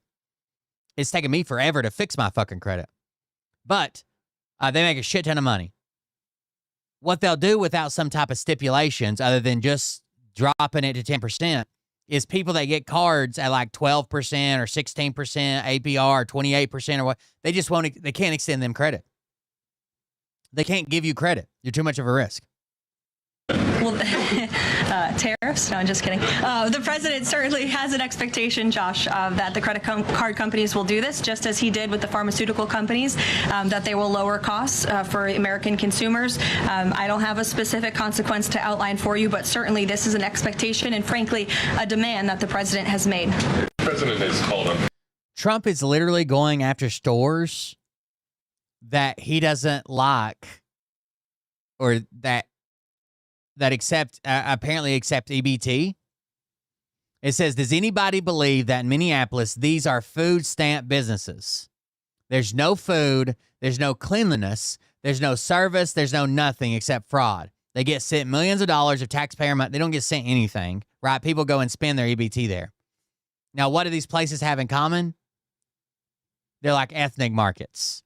It's taken me forever to fix my fucking credit. But they make a shit ton of money. What they'll do without some type of stipulations other than just dropping it to 10% is people that get cards at like 12% or 16% APR or 28% or what, they just won't, they can't extend them credit. They can't give you credit. You're too much of a risk. Well, tariffs? No, I'm just kidding. The president certainly has an expectation, Josh, that the credit card companies will do this, just as he did with the pharmaceutical companies, that they will lower costs for American consumers. I don't have a specific consequence to outline for you, but certainly this is an expectation and, frankly, a demand that the president has made. The president has called him. Trump is literally going after stores that he doesn't like or that apparently accept EBT. It says, does anybody believe that in Minneapolis, these are food stamp businesses? There's no food, there's no cleanliness, there's no service, there's no nothing except fraud. They get sent millions of dollars of taxpayer money. They don't get sent anything, right? People go and spend their EBT there. Now, what do these places have in common? They're like ethnic markets.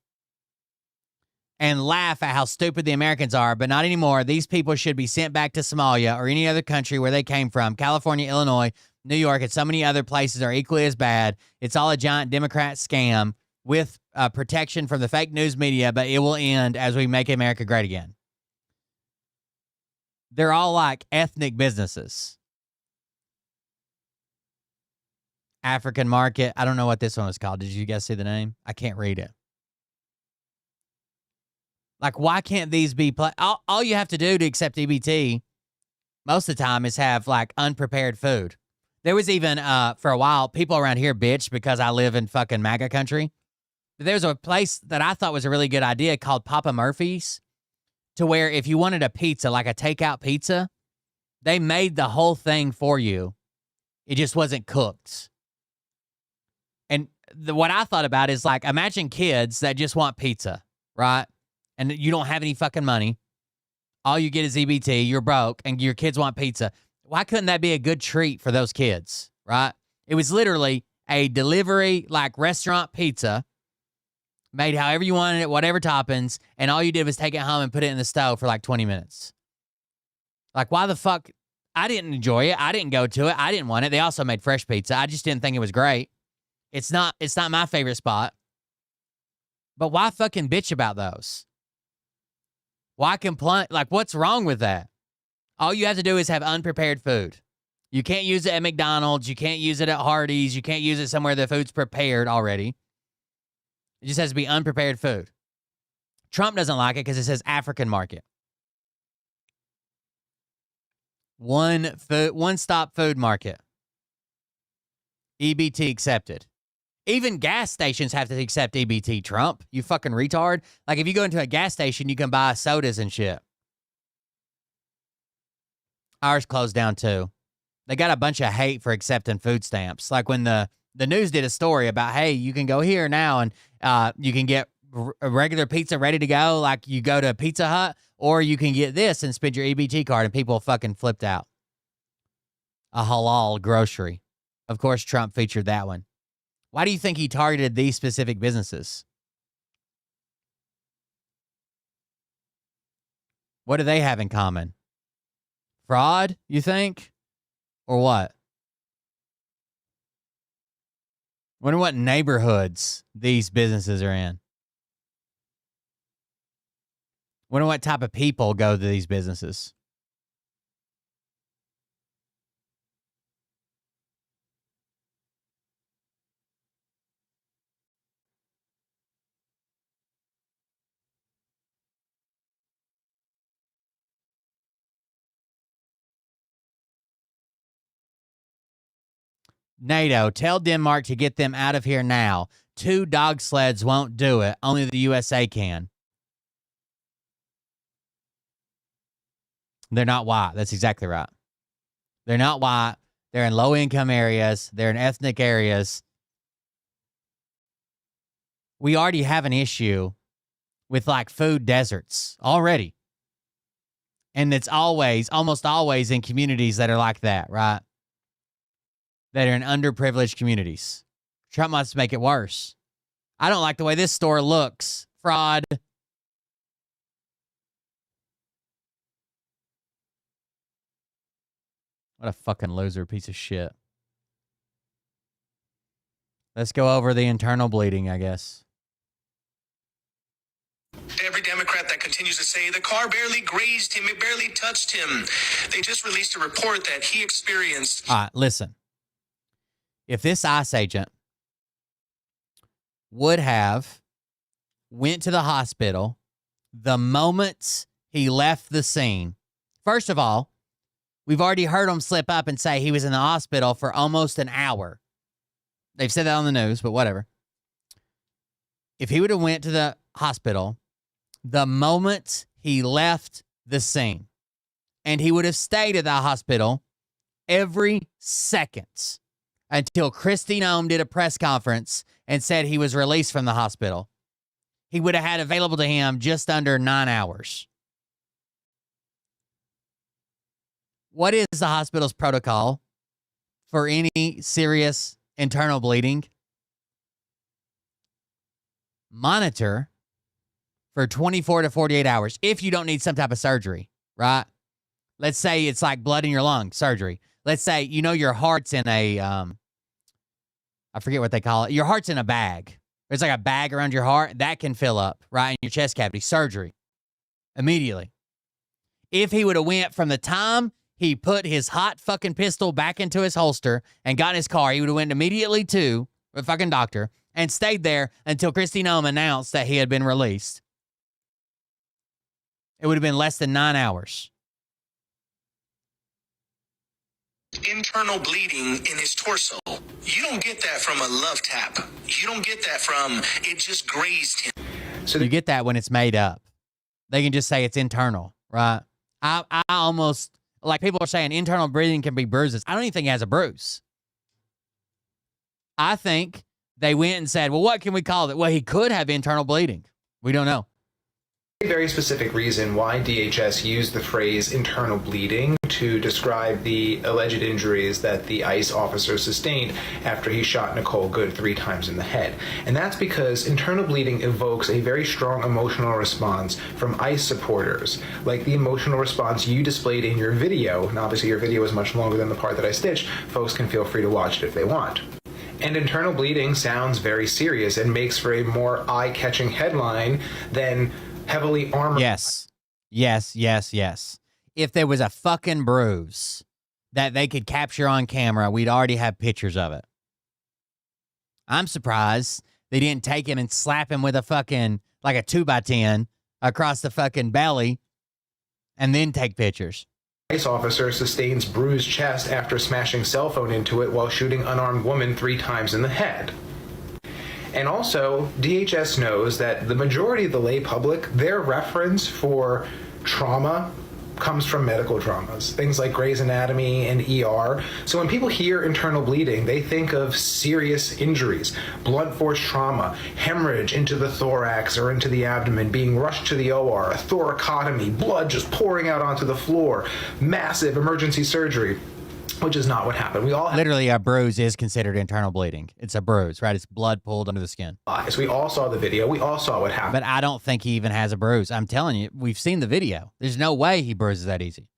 And laugh at how stupid the Americans are, but not anymore. These people should be sent back to Somalia or any other country where they came from. California, Illinois, New York, and so many other places are equally as bad. It's all a giant Democrat scam with protection from the fake news media, but it will end as we make America great again. They're all like ethnic businesses. African market. I don't know what this one was called. Did you guys see the name? I can't read it. Like, why can't these be all you have to do to accept EBT most of the time is have, like, unprepared food. There was even, for a while, people around here bitched because I live in fucking MAGA country. But there's a place that I thought was a really good idea called Papa Murphy's, to where if you wanted a pizza, like a takeout pizza, they made the whole thing for you. It just wasn't cooked. And what I thought about is, like, imagine kids that just want pizza, right? And you don't have any fucking money. All you get is EBT, you're broke, and your kids want pizza. Why couldn't that be a good treat for those kids, right? It was literally a delivery, like, restaurant pizza, made however you wanted it, whatever toppings, and all you did was take it home and put it in the stove for like 20 minutes. Like, why the fuck? I didn't enjoy it. I didn't go to it. I didn't want it. They also made fresh pizza. I just didn't think it was great. It's not my favorite spot. But why fucking bitch about those? Why complain? Like, what's wrong with that? All you have to do is have unprepared food. You can't use it at McDonald's. You can't use it at Hardee's. You can't use it somewhere the food's prepared already. It just has to be unprepared food. Trump doesn't like it because it says African market. One-stop food market. EBT accepted. Even gas stations have to accept EBT, Trump. You fucking retard. Like, if you go into a gas station, you can buy sodas and shit. Ours closed down, too. They got a bunch of hate for accepting food stamps. Like, when the news did a story about, hey, you can go here now and you can get a regular pizza ready to go, like you go to Pizza Hut, or you can get this and spend your EBT card, and people fucking flipped out. A halal grocery. Of course, Trump featured that one. Why do you think he targeted these specific businesses? What do they have in common? Fraud, you think? Or what? Wonder what neighborhoods these businesses are in. Wonder what type of people go to these businesses. NATO, tell Denmark to get them out of here now. 2 dog sleds won't do it. Only the USA can. They're not white. That's exactly right. They're not white. They're in low-income areas. They're in ethnic areas. We already have an issue with, like, food deserts already. And it's almost always in communities that are like that, right? That are in underprivileged communities. Trump wants to make it worse. I don't like the way this store looks. Fraud. What a fucking loser piece of shit. Let's go over the internal bleeding, I guess. Every Democrat that continues to say the car barely grazed him, it barely touched him. They just released a report that he experienced. All right, listen. If this ICE agent would have went to the hospital the moment he left the scene, first of all, we've already heard him slip up and say he was in the hospital for almost an hour. They've said that on the news, but whatever. If he would have went to the hospital the moment he left the scene, and he would have stayed at the hospital every second until Kristi Noem did a press conference and said he was released from the hospital, he would have had available to him just under 9 hours. What is the hospital's protocol for any serious internal bleeding? Monitor for 24 to 48 hours if you don't need some type of surgery, right? Let's say it's like blood in your lung surgery. Let's say, you know, your heart's in a, I forget what they call it. Your heart's in a bag. There's like a bag around your heart. That can fill up, right, in your chest cavity. Surgery. Immediately. If he would have went from the time he put his hot fucking pistol back into his holster and got in his car, he would have went immediately to a fucking doctor and stayed there until Kristi Noem announced that he had been released. It would have been less than 9 hours. internal bleeding in his torso. You don't get that from a love tap. You don't get that from it just grazed him. So you get that when it's made up. They can just say it's internal, right? I almost, like people are saying internal bleeding can be bruises. I don't even think he has a bruise. I think they went and said, well, what can we call it? Well, he could have internal bleeding. We don't know. A very specific reason why DHS used the phrase internal bleeding to describe the alleged injuries that the ICE officer sustained after he shot Nicole Good 3 times in the head. And that's because internal bleeding evokes a very strong emotional response from ICE supporters, like the emotional response you displayed in your video. And obviously your video is much longer than the part that I stitched. Folks can feel free to watch it if they want. And internal bleeding sounds very serious and makes for a more eye-catching headline than heavily armored. Yes. If there was a fucking bruise that they could capture on camera, we'd already have pictures of it. I'm surprised they didn't take him and slap him with a fucking, like a 2x10 across the fucking belly and then take pictures. ICE officer sustains bruised chest after smashing cell phone into it while shooting unarmed woman 3 times in the head. And also, DHS knows that the majority of the lay public, their reference for trauma comes from medical traumas, things like Grey's Anatomy and ER. So when people hear internal bleeding, they think of serious injuries, blunt force trauma, hemorrhage into the thorax or into the abdomen, being rushed to the OR, a thoracotomy, blood just pouring out onto the floor, massive emergency surgery. Which is not what happened. We all literally, a bruise is considered internal bleeding. It's a bruise, right? It's blood pulled under the skin. So we all saw the video. We all saw what happened. But I don't think he even has a bruise. I'm telling you, we've seen the video. There's no way he bruises that easy.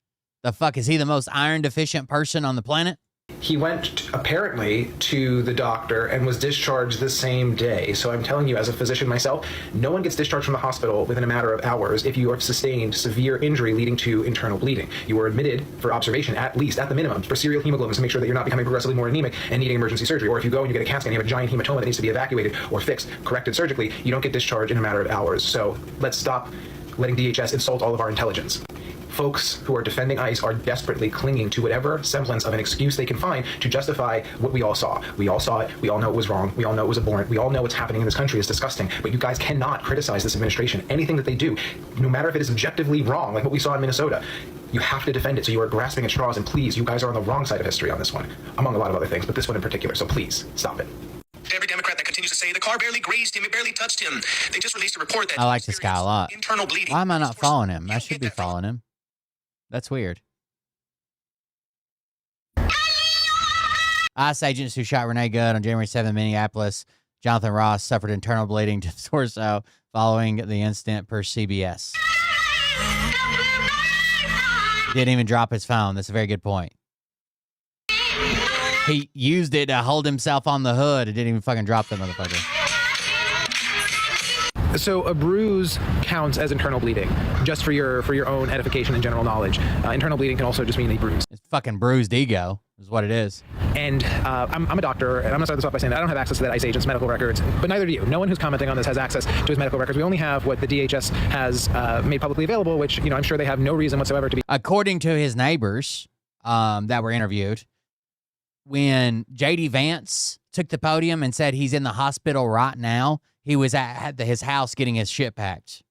The fuck, is he the most iron deficient person on the planet? He went apparently to the doctor and was discharged the same day. So I'm telling you, as a physician myself, no one gets discharged from the hospital within a matter of hours if you have sustained severe injury leading to internal bleeding. You are admitted for observation, at least, at the minimum, for serial hemoglobin to make sure that you're not becoming progressively more anemic and needing emergency surgery. Or if you go and you get a CAT scan and you have a giant hematoma that needs to be evacuated or fixed, corrected surgically, you don't get discharged in a matter of hours. So let's stop letting DHS insult all of our intelligence. Folks who are defending ICE are desperately clinging to whatever semblance of an excuse they can find to justify what we all saw. We all saw it. We all know it was wrong. We all know it was abhorrent. We all know what's happening in this country is disgusting. But you guys cannot criticize this administration. Anything that they do, no matter if it is objectively wrong, like what we saw in Minnesota, you have to defend it. So you are grasping at straws. And please, you guys are on the wrong side of history on this one, among a lot of other things, but this one in particular. So please, stop it. Every Democrat that continues to say the car barely grazed him, it barely touched him. They just released a report that I like this guy a lot. internal bleeding. Why am I not following him? I should be following him. That's weird. ICE agents who shot Renee Good on January 7th in Minneapolis, Jonathan Ross, suffered internal bleeding to the torso following the incident, per CBS. Didn't even drop his phone. That's a very good point. He used it to hold himself on the hood and didn't even fucking drop the motherfucker. So a bruise counts as internal bleeding, just for your own edification and general knowledge. Internal bleeding can also just mean a bruise. It's fucking bruised ego is what it is. And I'm a doctor, and I'm going to start this off by saying that I don't have access to that ICE agent's medical records, but neither do you. No one who's commenting on this has access to his medical records. We only have what the DHS has made publicly available, which, you know, I'm sure they have no reason whatsoever to be. According to his neighbors that were interviewed, when J.D. Vance took the podium and said he's in the hospital right now, he was at his house getting his shit packed.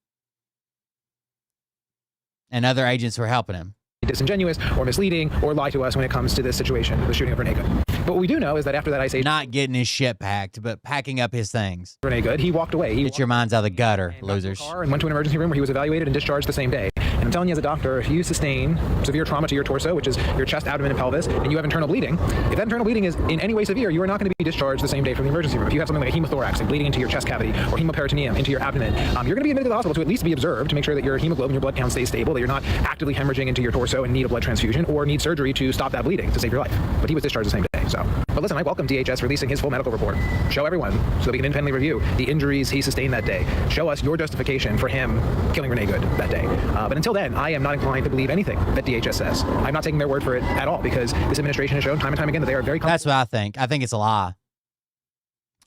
And other agents were helping him. Disingenuous or misleading or lie to us when it comes to this situation, the shooting of Renee Good. But what we do know is that after that ICE agent... Not getting his shit packed, but packing up his things. Renee Good, he walked away. Get your minds out of the gutter, losers. And went to an emergency room where he was evaluated and discharged the same day. And I'm telling you as a doctor, if you sustain severe trauma to your torso, which is your chest, abdomen, and pelvis, and you have internal bleeding, if that internal bleeding is in any way severe, you are not going to be discharged the same day from the emergency room. If you have something like a hemothorax, like bleeding into your chest cavity, or hemoperitoneum into your abdomen, you're going to be admitted to the hospital to at least be observed to make sure that your hemoglobin, your blood count stays stable, that you're not actively hemorrhaging into your torso and need a blood transfusion, or need surgery to stop that bleeding to save your life. But he was discharged the same day. So, but listen, I welcome DHS releasing his full medical report. Show everyone so that we can independently review the injuries he sustained that day. Show us your justification for him killing Renee Good that day. But until then, I am not inclined to believe anything that DHS says. I'm not taking their word for it at all, because this administration has shown time and time again that they are very... That's what I think. I think it's a lie.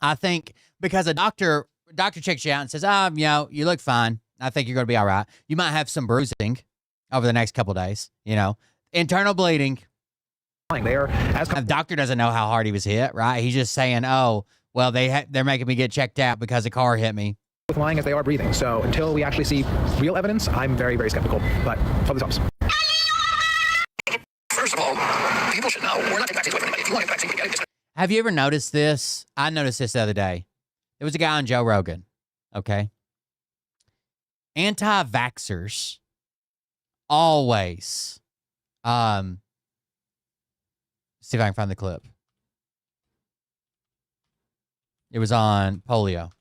I think because a doctor checks you out and says, you know, you look fine. I think you're going to be all right. You might have some bruising over the next couple of days, you know. Internal bleeding, They are as the doctor doesn't know how hard he was hit, right? He's just saying, "Oh, well, they're making me get checked out because a car hit me." with lying as they are breathing. So until we actually see real evidence, I'm very, very skeptical. But hope this helps. First of all, people should know we're not taking vaccines away from anybody. If you want a vaccine, you get it. Have you ever noticed this? I noticed this the other day. There was a guy on Joe Rogan, okay? Anti-vaxxers always, see if I can find the clip. It was on polio.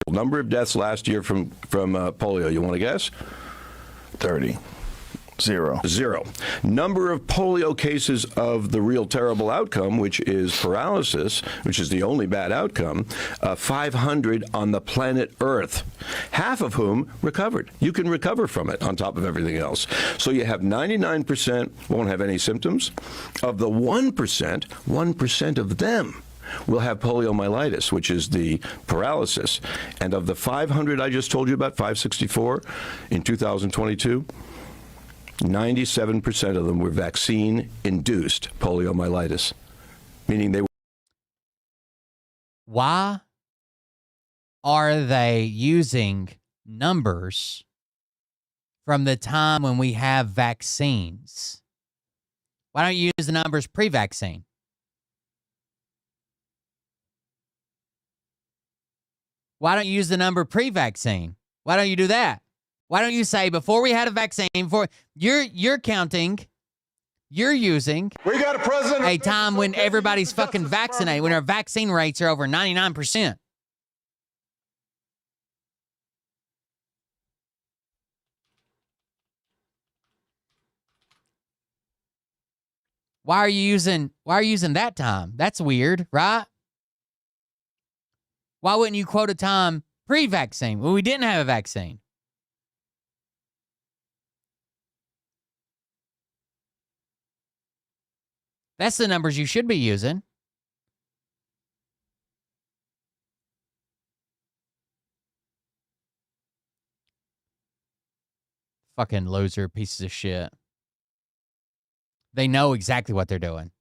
Number of deaths last year from polio, you want to guess? 30. Zero. Number of polio cases of the real terrible outcome, which is paralysis, which is the only bad outcome, 500 on the planet Earth, half of whom recovered. You can recover from it on top of everything else. So you have 99% won't have any symptoms. Of the 1% of them will have poliomyelitis, which is the paralysis. And of the 500 I just told you about, 564 in 2022, 97% of them were vaccine-induced poliomyelitis, meaning they were. Why are they using numbers from the time when we have vaccines? Why don't you use the numbers pre-vaccine? Why don't you use the number pre-vaccine? Why don't you do that? Why don't you say before we had a vaccine, before you're counting, you're using we got a president a time when everybody's fucking vaccinated, when our vaccine rates are over 99%. Why are you using that time? That's weird, right? Why wouldn't you quote a time pre-vaccine when we didn't have a vaccine? That's the numbers you should be using. Fucking loser pieces of shit. They know exactly what they're doing.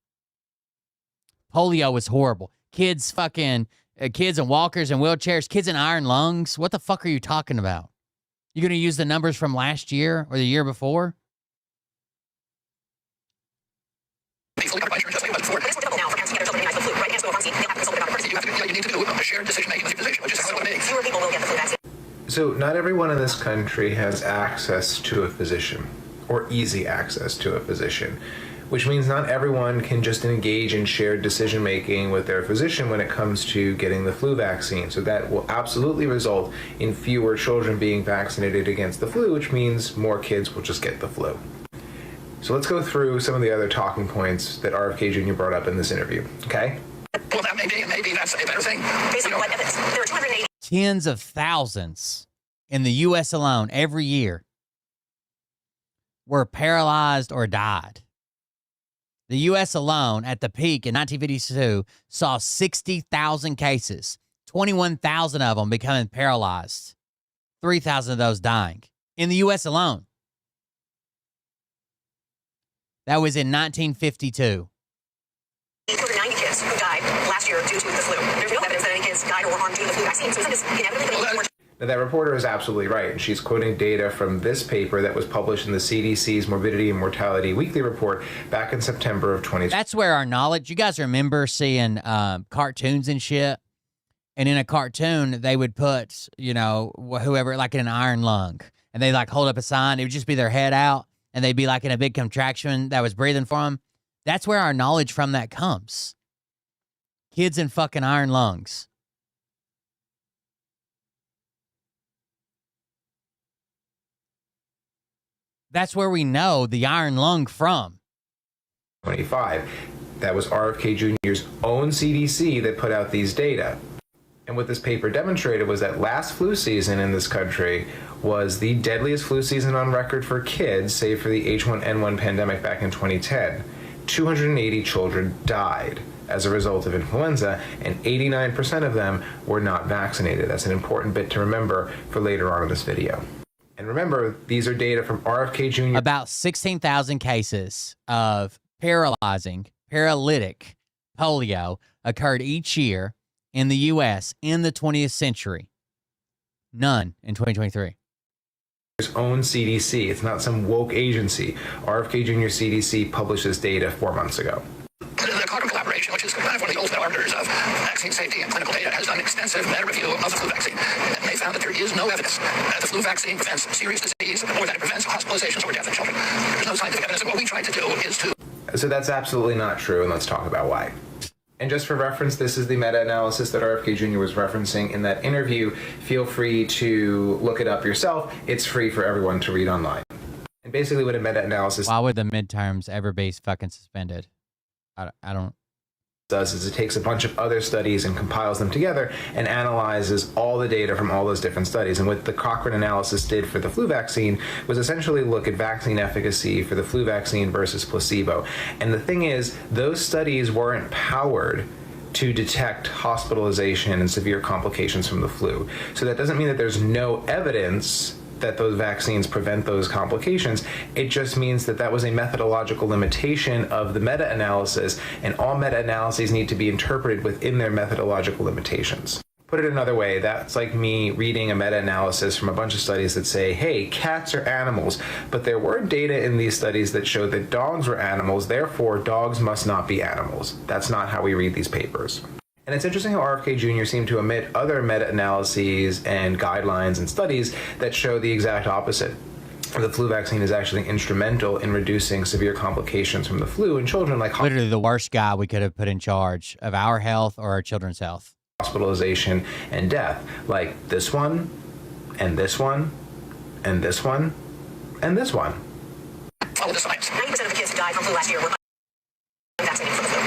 Polio is horrible. Kids and walkers and wheelchairs, kids in iron lungs. What the fuck are you talking about? You going to use the numbers from last year or the year before? So not everyone in this country has access to a physician or easy access to a physician, which means not everyone can just engage in shared decision making with their physician when it comes to getting the flu vaccine. So that will absolutely result in fewer children being vaccinated against the flu, which means more kids will just get the flu. So let's go through some of the other talking points that RFK Jr. brought up in this interview, okay? Well, that maybe that's a better thing. Based on what evidence? There are 280. Tens of thousands in the U.S. alone every year were paralyzed or died. The U.S. alone, at the peak in 1952, saw 60,000 cases, 21,000 of them becoming paralyzed, 3,000 of those dying in the U.S. alone. That was in 1952. 290 kids who died last year due to the flu. There's no evidence that any kids died or were harmed due to the flu vaccine. So it's inevitably. Now, that reporter is absolutely right, and she's quoting data from this paper that was published in the CDC's Morbidity and Mortality Weekly Report back in September of 2020. That's where our knowledge, you guys remember seeing cartoons and shit? And in a cartoon, they would put, whoever, like in an iron lung, and they like hold up a sign. It would just be their head out, and they'd be like in a big contraction that was breathing for them. That's where our knowledge from that comes. Kids in fucking iron lungs. That's where we know the iron lung from. 25. That was RFK Jr.'s own CDC that put out these data. And what this paper demonstrated was that last flu season in this country was the deadliest flu season on record for kids, save for the H1N1 pandemic back in 2010. 280 children died. as a result of influenza, and 89% of them were not vaccinated. That's an important bit to remember for later on in this video. And remember, these are data from RFK Jr. About 16,000 cases of paralytic polio occurred each year in the U.S. in the 20th century. None in 2023. His own CDC. It's not some woke agency. RFK Jr. CDC published this data 4 months ago. The Cochrane collaboration, which is kind of one of the old arbiters of vaccine safety and clinical data, has done extensive meta-review of the flu vaccine, and they found that there is no evidence that the flu vaccine prevents serious disease or that it prevents hospitalizations or death in children. There's no scientific evidence, and what we tried to do is to... So that's absolutely not true, and let's talk about why. And just for reference, this is the meta-analysis that RFK Jr. was referencing in that interview. Feel free to look it up yourself. It's free for everyone to read online. And basically what a meta-analysis... Why would the midterms ever be fucking suspended? I don't... does is it takes a bunch of other studies and compiles them together and analyzes all the data from all those different studies. And what the Cochrane analysis did for the flu vaccine was essentially look at vaccine efficacy for the flu vaccine versus placebo. And the thing is, those studies weren't powered to detect hospitalization and severe complications from the flu. So that doesn't mean that there's no evidence that those vaccines prevent those complications. It just means that that was a methodological limitation of the meta-analysis, and all meta-analyses need to be interpreted within their methodological limitations. Put it another way, that's like me reading a meta-analysis from a bunch of studies that say, hey, cats are animals, but there were data in these studies that showed that dogs were animals, therefore dogs must not be animals. That's not how we read these papers. And it's interesting how RFK Jr. seemed to omit other meta-analyses and guidelines and studies that show the exact opposite. The flu vaccine is actually instrumental in reducing severe complications from the flu in children, like literally the worst guy we could have put in charge of our health or our children's health. Hospitalization and death, like this one, and this one, and this one, and this one. Follow the science. 90% of the kids who died from flu last year were vaccinated for the flu.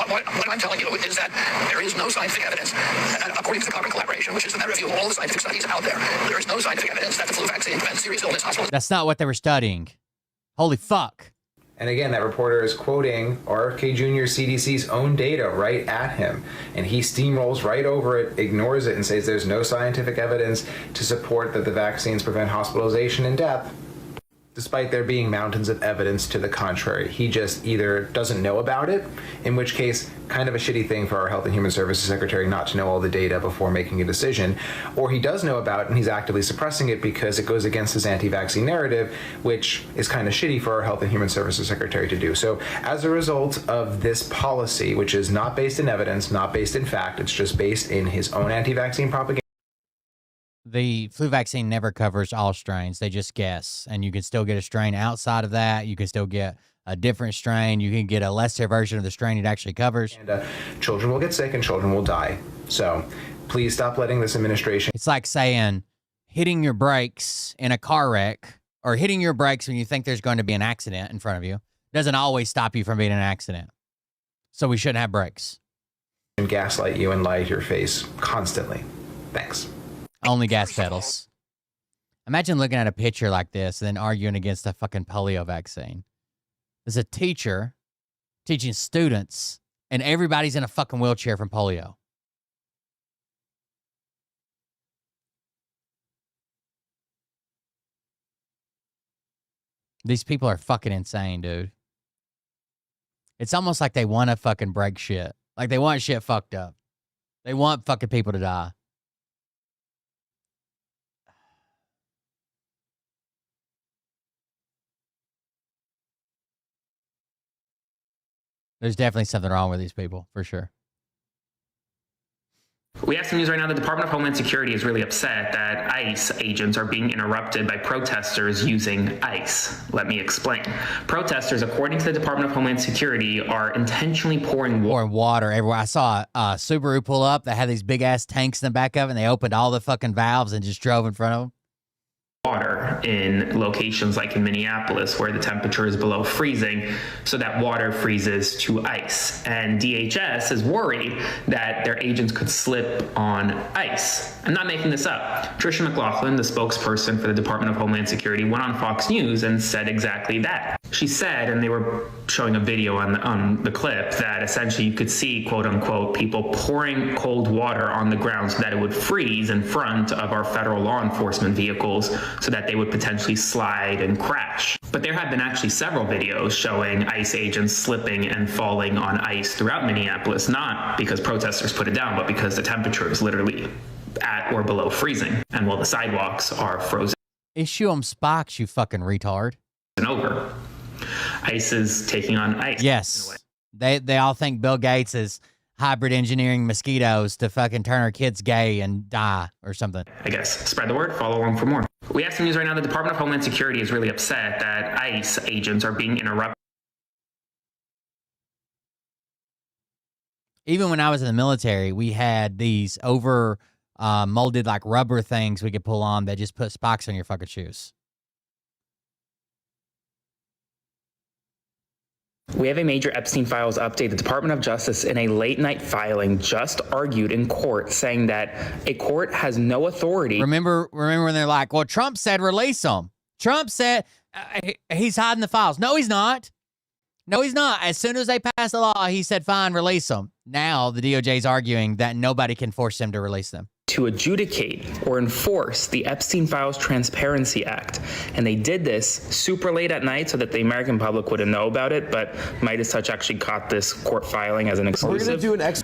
What I'm telling you is that there is no scientific evidence, according to the Cochrane collaboration, which is the meta-review of all the scientific studies out there is no scientific evidence that the flu vaccine prevents serious illness, hospitalization. That's not what they were studying. Holy fuck. And again, that reporter is quoting RFK Jr. CDC's own data right at him. And he steamrolls right over it, ignores it, and says there's no scientific evidence to support that the vaccines prevent hospitalization and death, despite there being mountains of evidence to the contrary. He just either doesn't know about it, in which case, kind of a shitty thing for our Health and Human Services Secretary not to know all the data before making a decision, or he does know about it and he's actively suppressing it because it goes against his anti-vaccine narrative, which is kind of shitty for our Health and Human Services Secretary to do. So as a result of this policy, which is not based in evidence, not based in fact, it's just based in his own anti-vaccine propaganda. The flu vaccine never covers all strains. They just guess. And you can still get a strain outside of that. You can still get a different strain. You can get a lesser version of the strain it actually covers. And children will get sick and children will die. So please stop letting this administration... It's like saying hitting your brakes in a car wreck or hitting your brakes when you think there's going to be an accident in front of you doesn't always stop you from being in an accident. So we shouldn't have brakes. And gaslight you and lie to your face constantly. Thanks. Only gas pedals. Imagine looking at a picture like this and then arguing against a fucking polio vaccine. There's a teacher teaching students and everybody's in a fucking wheelchair from polio. These people are fucking insane, dude. It's almost like they want to fucking break shit. Like they want shit fucked up. They want fucking people to die. There's definitely something wrong with these people, for sure. We have some news right now. The Department of Homeland Security is really upset that ICE agents are being interrupted by protesters using ice. Let me explain. Protesters, according to the Department of Homeland Security, are intentionally pouring water everywhere. I saw a Subaru pull up that had these big-ass tanks in the back of it, and they opened all the fucking valves and just drove in front of them. Water in locations like in Minneapolis where the temperature is below freezing, so that water freezes to ice. And DHS is worried that their agents could slip on ice. I'm not making this up. Tricia McLaughlin, the spokesperson for the Department of Homeland Security, went on Fox News and said exactly that. She said, and they were showing a video on the clip, that essentially you could see, quote unquote, people pouring cold water on the ground so that it would freeze in front of our federal law enforcement vehicles so that they would potentially slide and crash. But there have been actually several videos showing ICE agents slipping and falling on ice throughout Minneapolis, not because protesters put it down, but because the temperature is literally at or below freezing, and while the sidewalks are frozen. Issue them spikes, you fucking retard. Over. ICE is taking on ICE. Yes. They all think Bill Gates is hybrid engineering mosquitoes to fucking turn our kids gay and die or something. I guess. Spread the word. Follow along for more. We have some news right now. The Department of Homeland Security is really upset that ICE agents are being interrupted. Even when I was in the military, we had these over molded like rubber things we could pull on that just put spikes on your fucking shoes. We have a major Epstein Files update. The Department of Justice, in a late-night filing, just argued in court, saying that a court has no authority. Remember when they're like, well, Trump said release him. Trump said he's hiding the files. No, he's not. No, he's not. As soon as they passed the law, he said, fine, release them. Now the DOJ is arguing that nobody can force him to release them. To adjudicate or enforce the Epstein Files Transparency Act. And they did this super late at night so that the American public wouldn't know about it, but Midas Touch actually caught this court filing as an exclusive.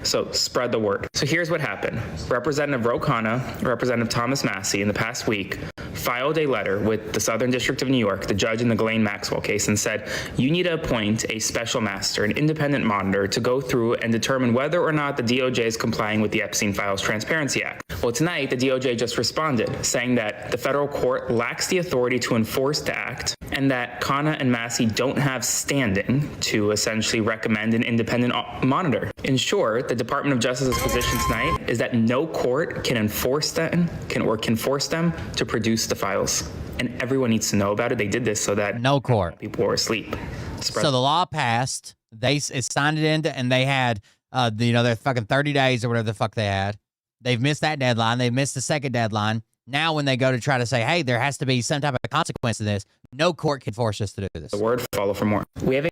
So spread the word. So here's what happened. Representative Ro Khanna, Representative Thomas Massey in the past week filed a letter with the Southern District of New York, the judge in the Ghislaine Maxwell case, and said, you need to appoint a special master, an independent monitor, to go through and determine whether or not the DOJ is complying with the Epstein Files Transparency Act. Well, tonight, the DOJ just responded, saying that the federal court lacks the authority to enforce the act and that Khanna and Massey don't have standing to essentially recommend an independent monitor. In short, the Department of Justice's position tonight is that no court can enforce them, can force them to produce the files. And everyone needs to know about it. They did this so that no court people were asleep. So the law passed. They signed it into, and they had, their fucking 30 days or whatever the fuck they had. They've missed that deadline. They've missed the second deadline. Now when they go to try to say, hey, there has to be some type of consequence to this, no court can force us to do this. The word, follow for more. They're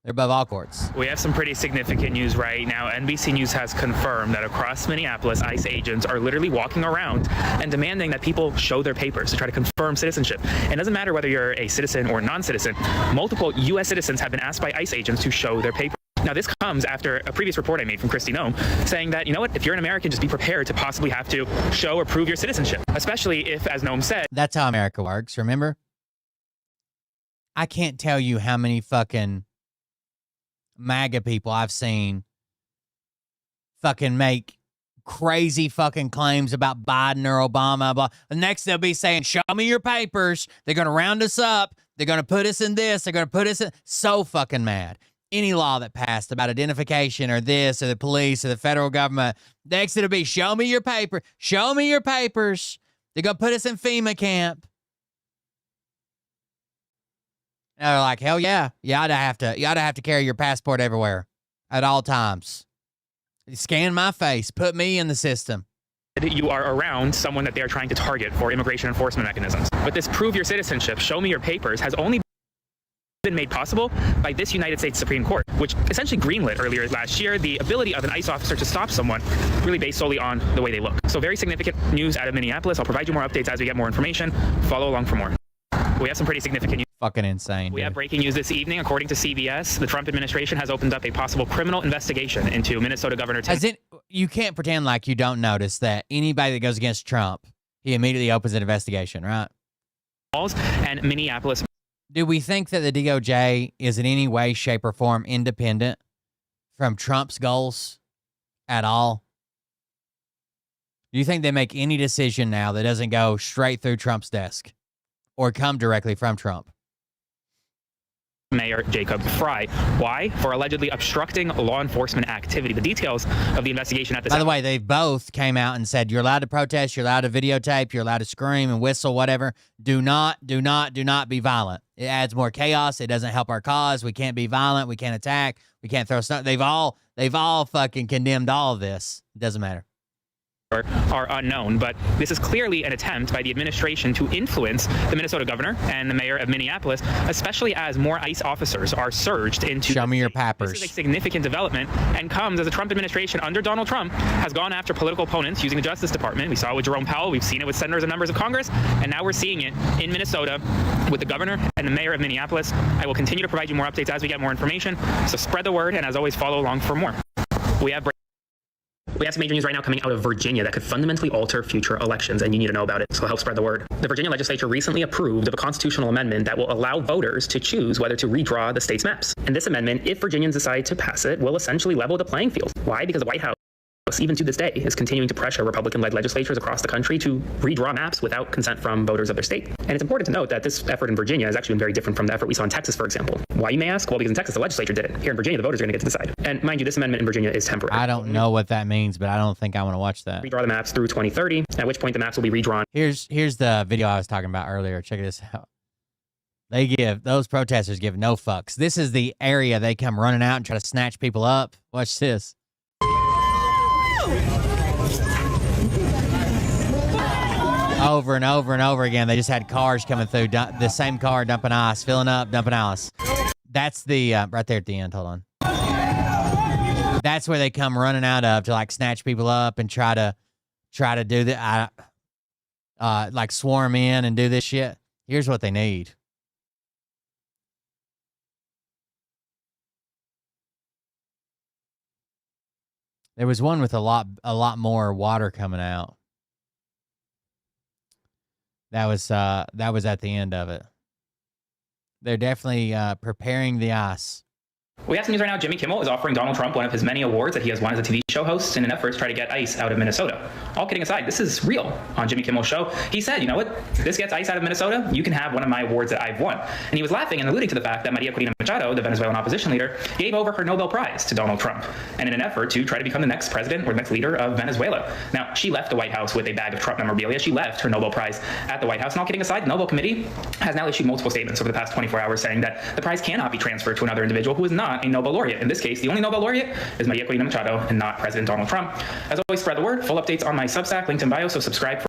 above all courts. We have some pretty significant news right now. NBC News has confirmed that across Minneapolis, ICE agents are literally walking around and demanding that people show their papers to try to confirm citizenship. And it doesn't matter whether you're a citizen or non-citizen. Multiple U.S. citizens have been asked by ICE agents to show their papers. Now, this comes after a previous report I made from Kristi Noem saying that, you know what, if you're an American, just be prepared to possibly have to show or prove your citizenship, especially if, as Noem said... That's how America works, remember? I can't tell you how many fucking MAGA people I've seen fucking make crazy fucking claims about Biden or Obama. Blah. The next they'll be saying, show me your papers. They're going to round us up. They're going to put us in this. They're going to put us in... So fucking mad. Any law that passed about identification or this or the police or the federal government, next it'll be, show me your paper. Show me your papers. They're going to put us in FEMA camp. And they're like, hell yeah. You ought to have to carry your passport everywhere at all times. Scan my face. Put me in the system. You are around someone that they're trying to target for immigration enforcement mechanisms. But this prove your citizenship, show me your papers has only been made possible by this United States Supreme Court, which essentially greenlit earlier last year the ability of an ICE officer to stop someone really based solely on the way they look. So very significant news out of Minneapolis. I'll provide you more updates as we get more information. Follow along for more. We have some pretty significant news. Fucking insane. We have breaking news this evening. According to CBS, the Trump administration has opened up a possible criminal investigation into Minnesota Governor Tim. You can't pretend like you don't notice that anybody that goes against Trump, he immediately opens an investigation, right? And Minneapolis. Do we think that the DOJ is in any way, shape, or form independent from Trump's goals at all? Do you think they make any decision now that doesn't go straight through Trump's desk or come directly from Trump? Mayor Jacob Frey. Why? For allegedly obstructing law enforcement activity. The details of the investigation at this... By the way, they both came out and said, you're allowed to protest, you're allowed to videotape, you're allowed to scream and whistle, whatever. Do not be violent. It adds more chaos. It doesn't help our cause. We can't be violent. We can't attack. We can't throw stuff. They've all fucking condemned all of this. It doesn't matter. are unknown, but this is clearly an attempt by the administration to influence the Minnesota governor and the mayor of Minneapolis, especially as more ICE officers are surged into. Show me your pappers. This is a significant development and comes as the Trump administration under Donald Trump has gone after political opponents using the Justice Department. We saw it with Jerome Powell, we've seen it with senators and members of Congress, and now we're seeing it in Minnesota with the governor and the mayor of Minneapolis. I will continue to provide you more updates as we get more information, so spread the word, and as always, follow along for more. We have some major news right now coming out of Virginia that could fundamentally alter future elections, and you need to know about it, so help spread the word. The Virginia legislature recently approved of a constitutional amendment that will allow voters to choose whether to redraw the state's maps. And this amendment, if Virginians decide to pass it, will essentially level the playing field. Why? Because the White House, even to this day, is continuing to pressure Republican-led legislatures across the country to redraw maps without consent from voters of their state. And it's important to note that this effort in Virginia has actually been very different from the effort we saw in Texas, for example. Why, you may ask? Well, because in Texas, the legislature did it. Here in Virginia, the voters are going to get to decide. And mind you, this amendment in Virginia is temporary. I don't know what that means, but I don't think I want to watch that. Redraw the maps through 2030, at which point the maps will be redrawn. Here's the video I was talking about earlier. Check this out. Those protesters give no fucks. This is the area they come running out and try to snatch people up. Watch this. Over and over and over again, they just had cars coming through, the same car dumping ice, filling up, dumping ice. That's the right there at the end. Hold on. That's where they come running out of to like snatch people up and try to do the like swarm in and do this shit. Here's what they need. There was one with a lot more water coming out. That was at the end of it. They're definitely preparing the ice. We have some news right now. Jimmy Kimmel is offering Donald Trump one of his many awards that he has won as a TV show host in an effort to try to get ICE out of Minnesota. All kidding aside, this is real. On Jimmy Kimmel's show, he said, you know what? If this gets ICE out of Minnesota, you can have one of my awards that I've won. And he was laughing and alluding to the fact that Maria Corina Machado, the Venezuelan opposition leader, gave over her Nobel Prize to Donald Trump, and in an effort to try to become the next president or the next leader of Venezuela. Now, she left the White House with a bag of Trump memorabilia. She left her Nobel Prize at the White House. And all kidding aside, the Nobel Committee has now issued multiple statements over the past 24 hours saying that the prize cannot be transferred to another individual who is not a Nobel laureate. In this case, the only Nobel laureate is Maria Corina Machado and not President Donald Trump. As always, spread the word. Full updates on my Substack, linked in bio, so subscribe.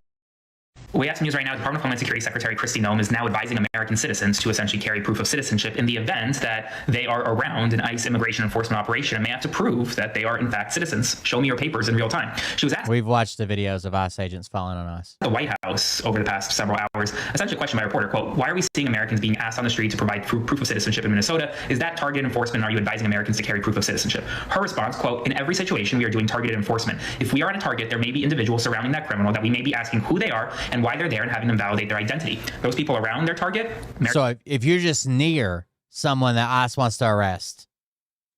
We have some news right now. Department of Homeland Security Secretary Kristi Noem is now advising American citizens to essentially carry proof of citizenship in the event that they are around an ICE immigration enforcement operation and may have to prove that they are in fact citizens. Show me your papers in real time. She was asked. We've watched the videos of ICE agents falling on us. The White House over the past several hours, essentially questioned by a reporter, quote, why are we seeing Americans being asked on the street to provide proof of citizenship in Minnesota? Is that targeted enforcement? Are you advising Americans to carry proof of citizenship? Her response, quote, in every situation we are doing targeted enforcement. If we are on a target, there may be individuals surrounding that criminal that we may be asking who they are and why they're there and having them validate their identity. Those people around their target. So if you're just near someone that ICE wants to arrest,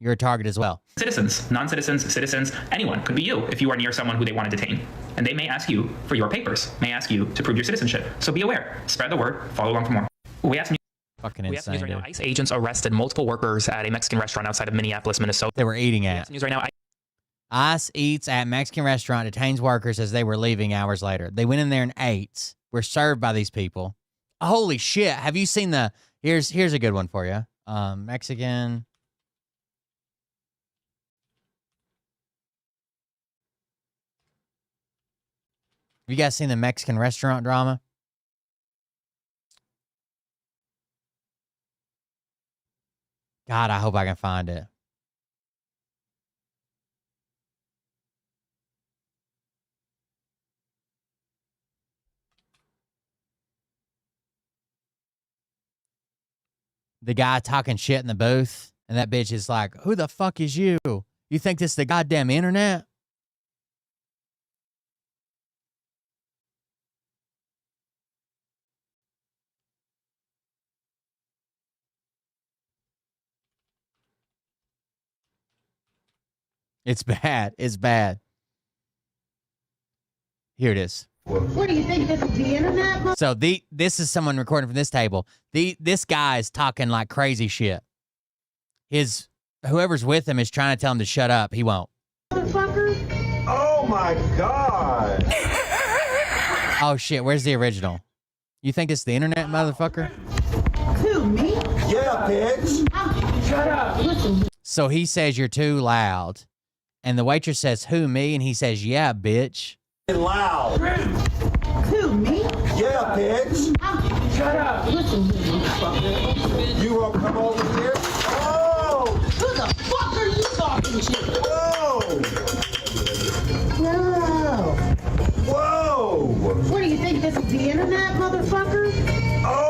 you're a target as well. Citizens, non-citizens, citizens, anyone could be you if you are near someone who they want to detain. And they may ask you for your papers, may ask you to prove your citizenship. So be aware, spread the word, follow along for more. We have some fucking we have insane. news right now. ICE agents arrested multiple workers at a Mexican restaurant outside of Minneapolis, Minnesota. They were eating at. News right now. ICE eats at Mexican restaurant, detains workers as they were leaving hours later. They went in there and ate. Were served by these people. Holy shit. Have you seen the... Here's a good one for you. Mexican... Have you guys seen the Mexican restaurant drama? God, I hope I can find it. The guy talking shit in the booth, and that bitch is like, who the fuck is you? You think this is the goddamn internet? It's bad. It's bad. Here it is. What do you think, this is the internet? So this is someone recording from this table. This guy is talking like crazy shit. Whoever's with him is trying to tell him to shut up. He won't. Motherfucker. Oh my God. Oh shit, where's the original? You think it's the internet, motherfucker? Who, me? Yeah, bitch. Shut up. Listen. So he says you're too loud. And the waitress says, who, me? And he says, yeah, bitch. Loud. Who, me? Yeah, bitch. Shut up. Listen to me, fucker. You won't come over here? Oh! Who the fuck are you talking to? Whoa! No. Whoa! What do you think, this is the internet, motherfucker? Oh!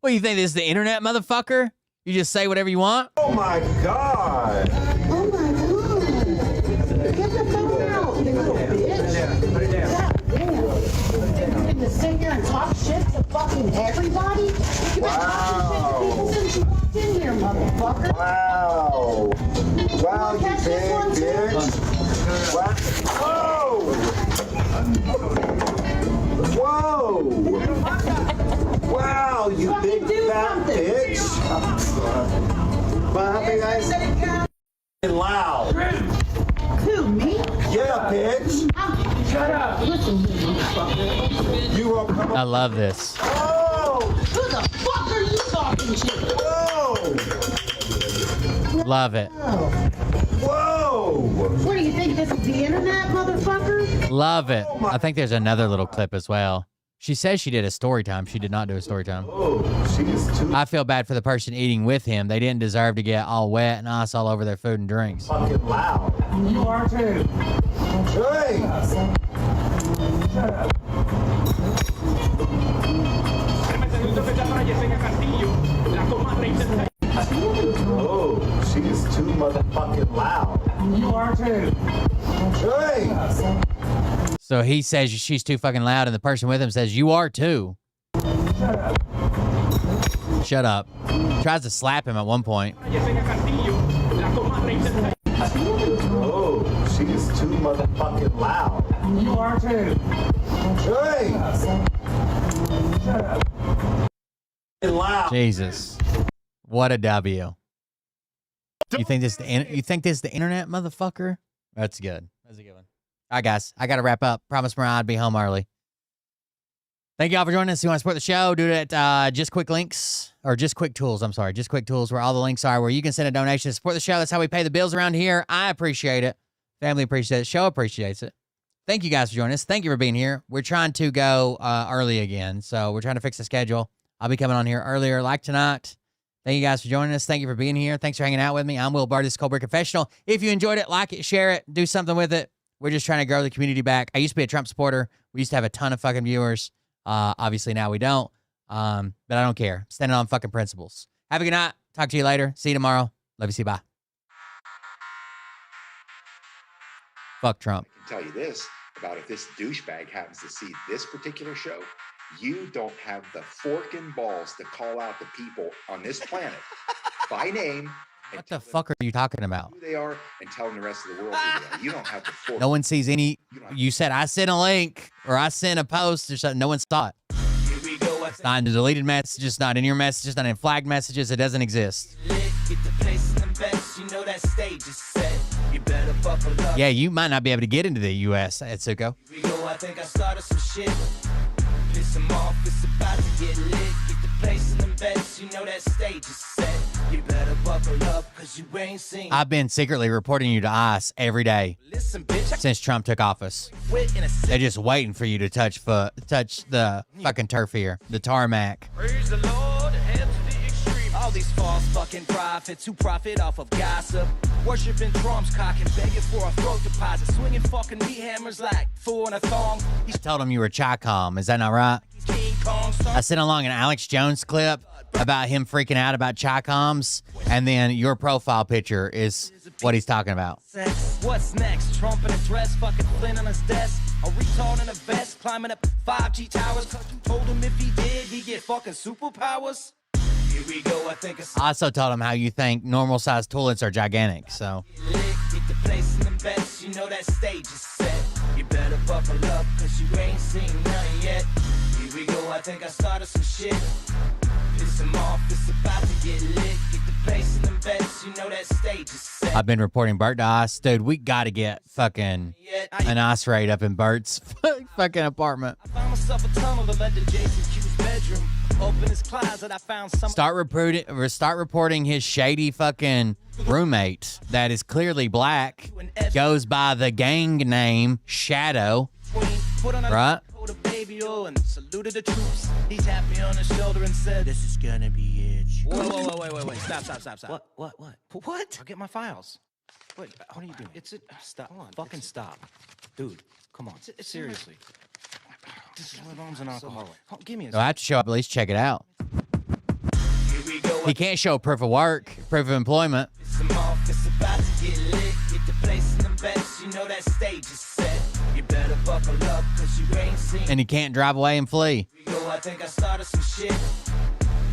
What do you think, this is the internet, motherfucker? You just say whatever you want? Oh my God! Oh my God. Get the phone out, you little bitch. Put it down. God damn. You can sit here and talk shit to fucking everybody? You've been talking shit to people since you walked in here, motherfucker. Wow! Wow, you Catch this one, big too? bitch! Wow! Whoa! Whoa! Wow, you big fat bitch! Well, how big I said? Loud. Who, me? Yeah, bitch. Shut up. Listen to me, fucker. You won't come. I love this. Oh! Who the fuck are you talking to? Whoa! Love it. Whoa! What do you think, this is the internet, motherfucker? Love it. I think there's another little clip as well. She says she did a story time. She did not do a story time. Oh, she's too I feel bad for the person eating with him. They didn't deserve to get all wet and ice all over their food and drinks. fucking loud. You are too. Hey! Shut up. Oh, she's too motherfucking loud. You are too. Hey! So he says she's too fucking loud, and the person with him says, you are too. Shut up. Shut up. Tries to slap him at one point. Oh, she's too motherfucking loud. You are too. Hey! Shut up. Loud. Jesus. What a W. You think this is the internet, motherfucker? That's good. That's a good one. All right, guys. I got to wrap up. Promise Mariah I'd be home early. Thank you all for joining us. If you want to support the show, do it at Just Quick Links, or Just Quick Tools. I'm sorry. Just Quick Tools, where all the links are, where you can send a donation to support the show. That's how we pay the bills around here. I appreciate it. Family appreciates it. Show appreciates it. Thank you guys for joining us. Thank you for being here. We're trying to go early again, so we're trying to fix the schedule. I'll be coming on here earlier, like tonight. Thank you guys for joining us. Thank you for being here. Thanks for hanging out with me. I'm Will Barr. This is Cold Brew Confessional. If you enjoyed it, like it, share it, do something with it. We're just trying to grow the community back. I used to be a Trump supporter. We used to have a ton of fucking viewers. Obviously now we don't. But I don't care. Standing on fucking principles. Have a good night. Talk to you later. See you tomorrow. Love you. See you. Bye. Fuck Trump. I can tell you this about if this douchebag happens to see this particular show, you don't have the forking balls to call out the people on this planet by name. What the fuck are you talking about? Who they are and telling the rest of the world who they are. You don't have the fork. No one sees any. You said I sent a link or I sent a post or something. No one saw it. It's not in the deleted messages, not in your messages, not in flagged messages. It doesn't exist. Yeah, you might not be able to get into the U.S. Etsuko. I think I started some shit. Piss them off, it's about to get lit. Get the place in them bets, you know that stage is set. You better buckle up, cause you ain't seen. I've been secretly reporting you to ICE every day since Trump took office. They're just waiting for you to touch the fucking turf here, the tarmac. Praise the Lord, head to the extreme. All these false fucking prophets who profit off of gossip. Worshiping drums, cocking, begging for a throat deposit. Swinging fucking meat hammers like fool in a thong. I told him you were Chi-Com. Is that not right? I sent along an Alex Jones clip about him freaking out about Chi-Coms, and then your profile picture is what he's talking about. What's next? Trump in a dress, fucking Flynn on his desk. A retard in a vest, climbing up 5G towers. Cause you told him if he did, he'd get fucking superpowers. Here we go, I think I also told him how you think normal sized toilets are gigantic, so. Get the place in them bets, you know that stage is set. You better buckle up, cause you ain't seen none yet. Here we go, I think I started some shit. Piss them off, it's about to get lit. Get the place in them bets, you know that stage is set. I've been reporting Bert to ICE. Dude, we gotta get fucking an ICE raid up in Bert's fucking apartment. I found myself a tunnel to let the Jason Q's bedroom. Open his closet, I found some. Start reporting his shady fucking roommate that is clearly black, goes by the gang name Shadow, right? Baby, oh, and saluted the troops. He tapped me on the shoulder and said, "This is gonna be it." Wait. Stop. What? I'll get my files. Wait, what are you doing? Stop. Hold on. Fucking stop. Dude, come on. Seriously. This is my mom's an alcoholic. Give me a So I have to show up, at least check it out. He can't show proof of work, proof of employment. It's about to get lit. Get the place in the best. You know that stage is set. You better buckle up, cause you ain't seen. And he can't drive away and flee. I think I started some shit.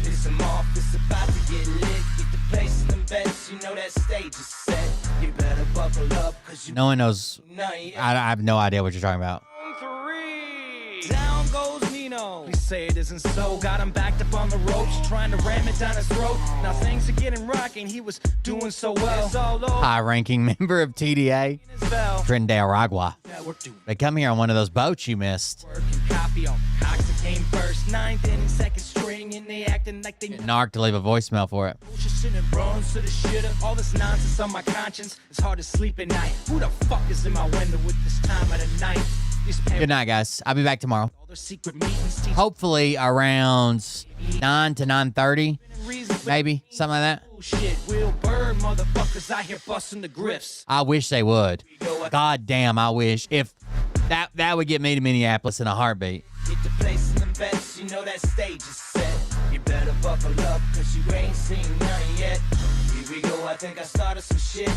Piss him off, it's about to get lit. Get the place in the best. You know that stage is set. You better buckle up, cause you. No one knows. I have no idea what you're talking about. Down goes Nino. Please say it isn't so. Got him backed up on the ropes, trying to ram it down his throat. Now things are getting rocking. He was doing so well. High-ranking member of TDA, Trinidad Aragua. They come here on one of those boats you missed. Copy on Cox that came first, 9th inning, second string, and they acting like they. Narc to leave a voicemail for it. All this nonsense on my conscience. It's hard to sleep at night. Who the fuck is in my window with this time of the night? Good night, guys. I'll be back tomorrow. Hopefully around 9 to 9:30, maybe something like that. Shit, Will Bird, motherfuckers out here busting the griffs. I wish they would. God damn, I wish. If that would get me to Minneapolis in a heartbeat. Get the place in the best, you know that stage is set. You better buckle up, cause you ain't seen none yet. Here we go, I think I started some shit.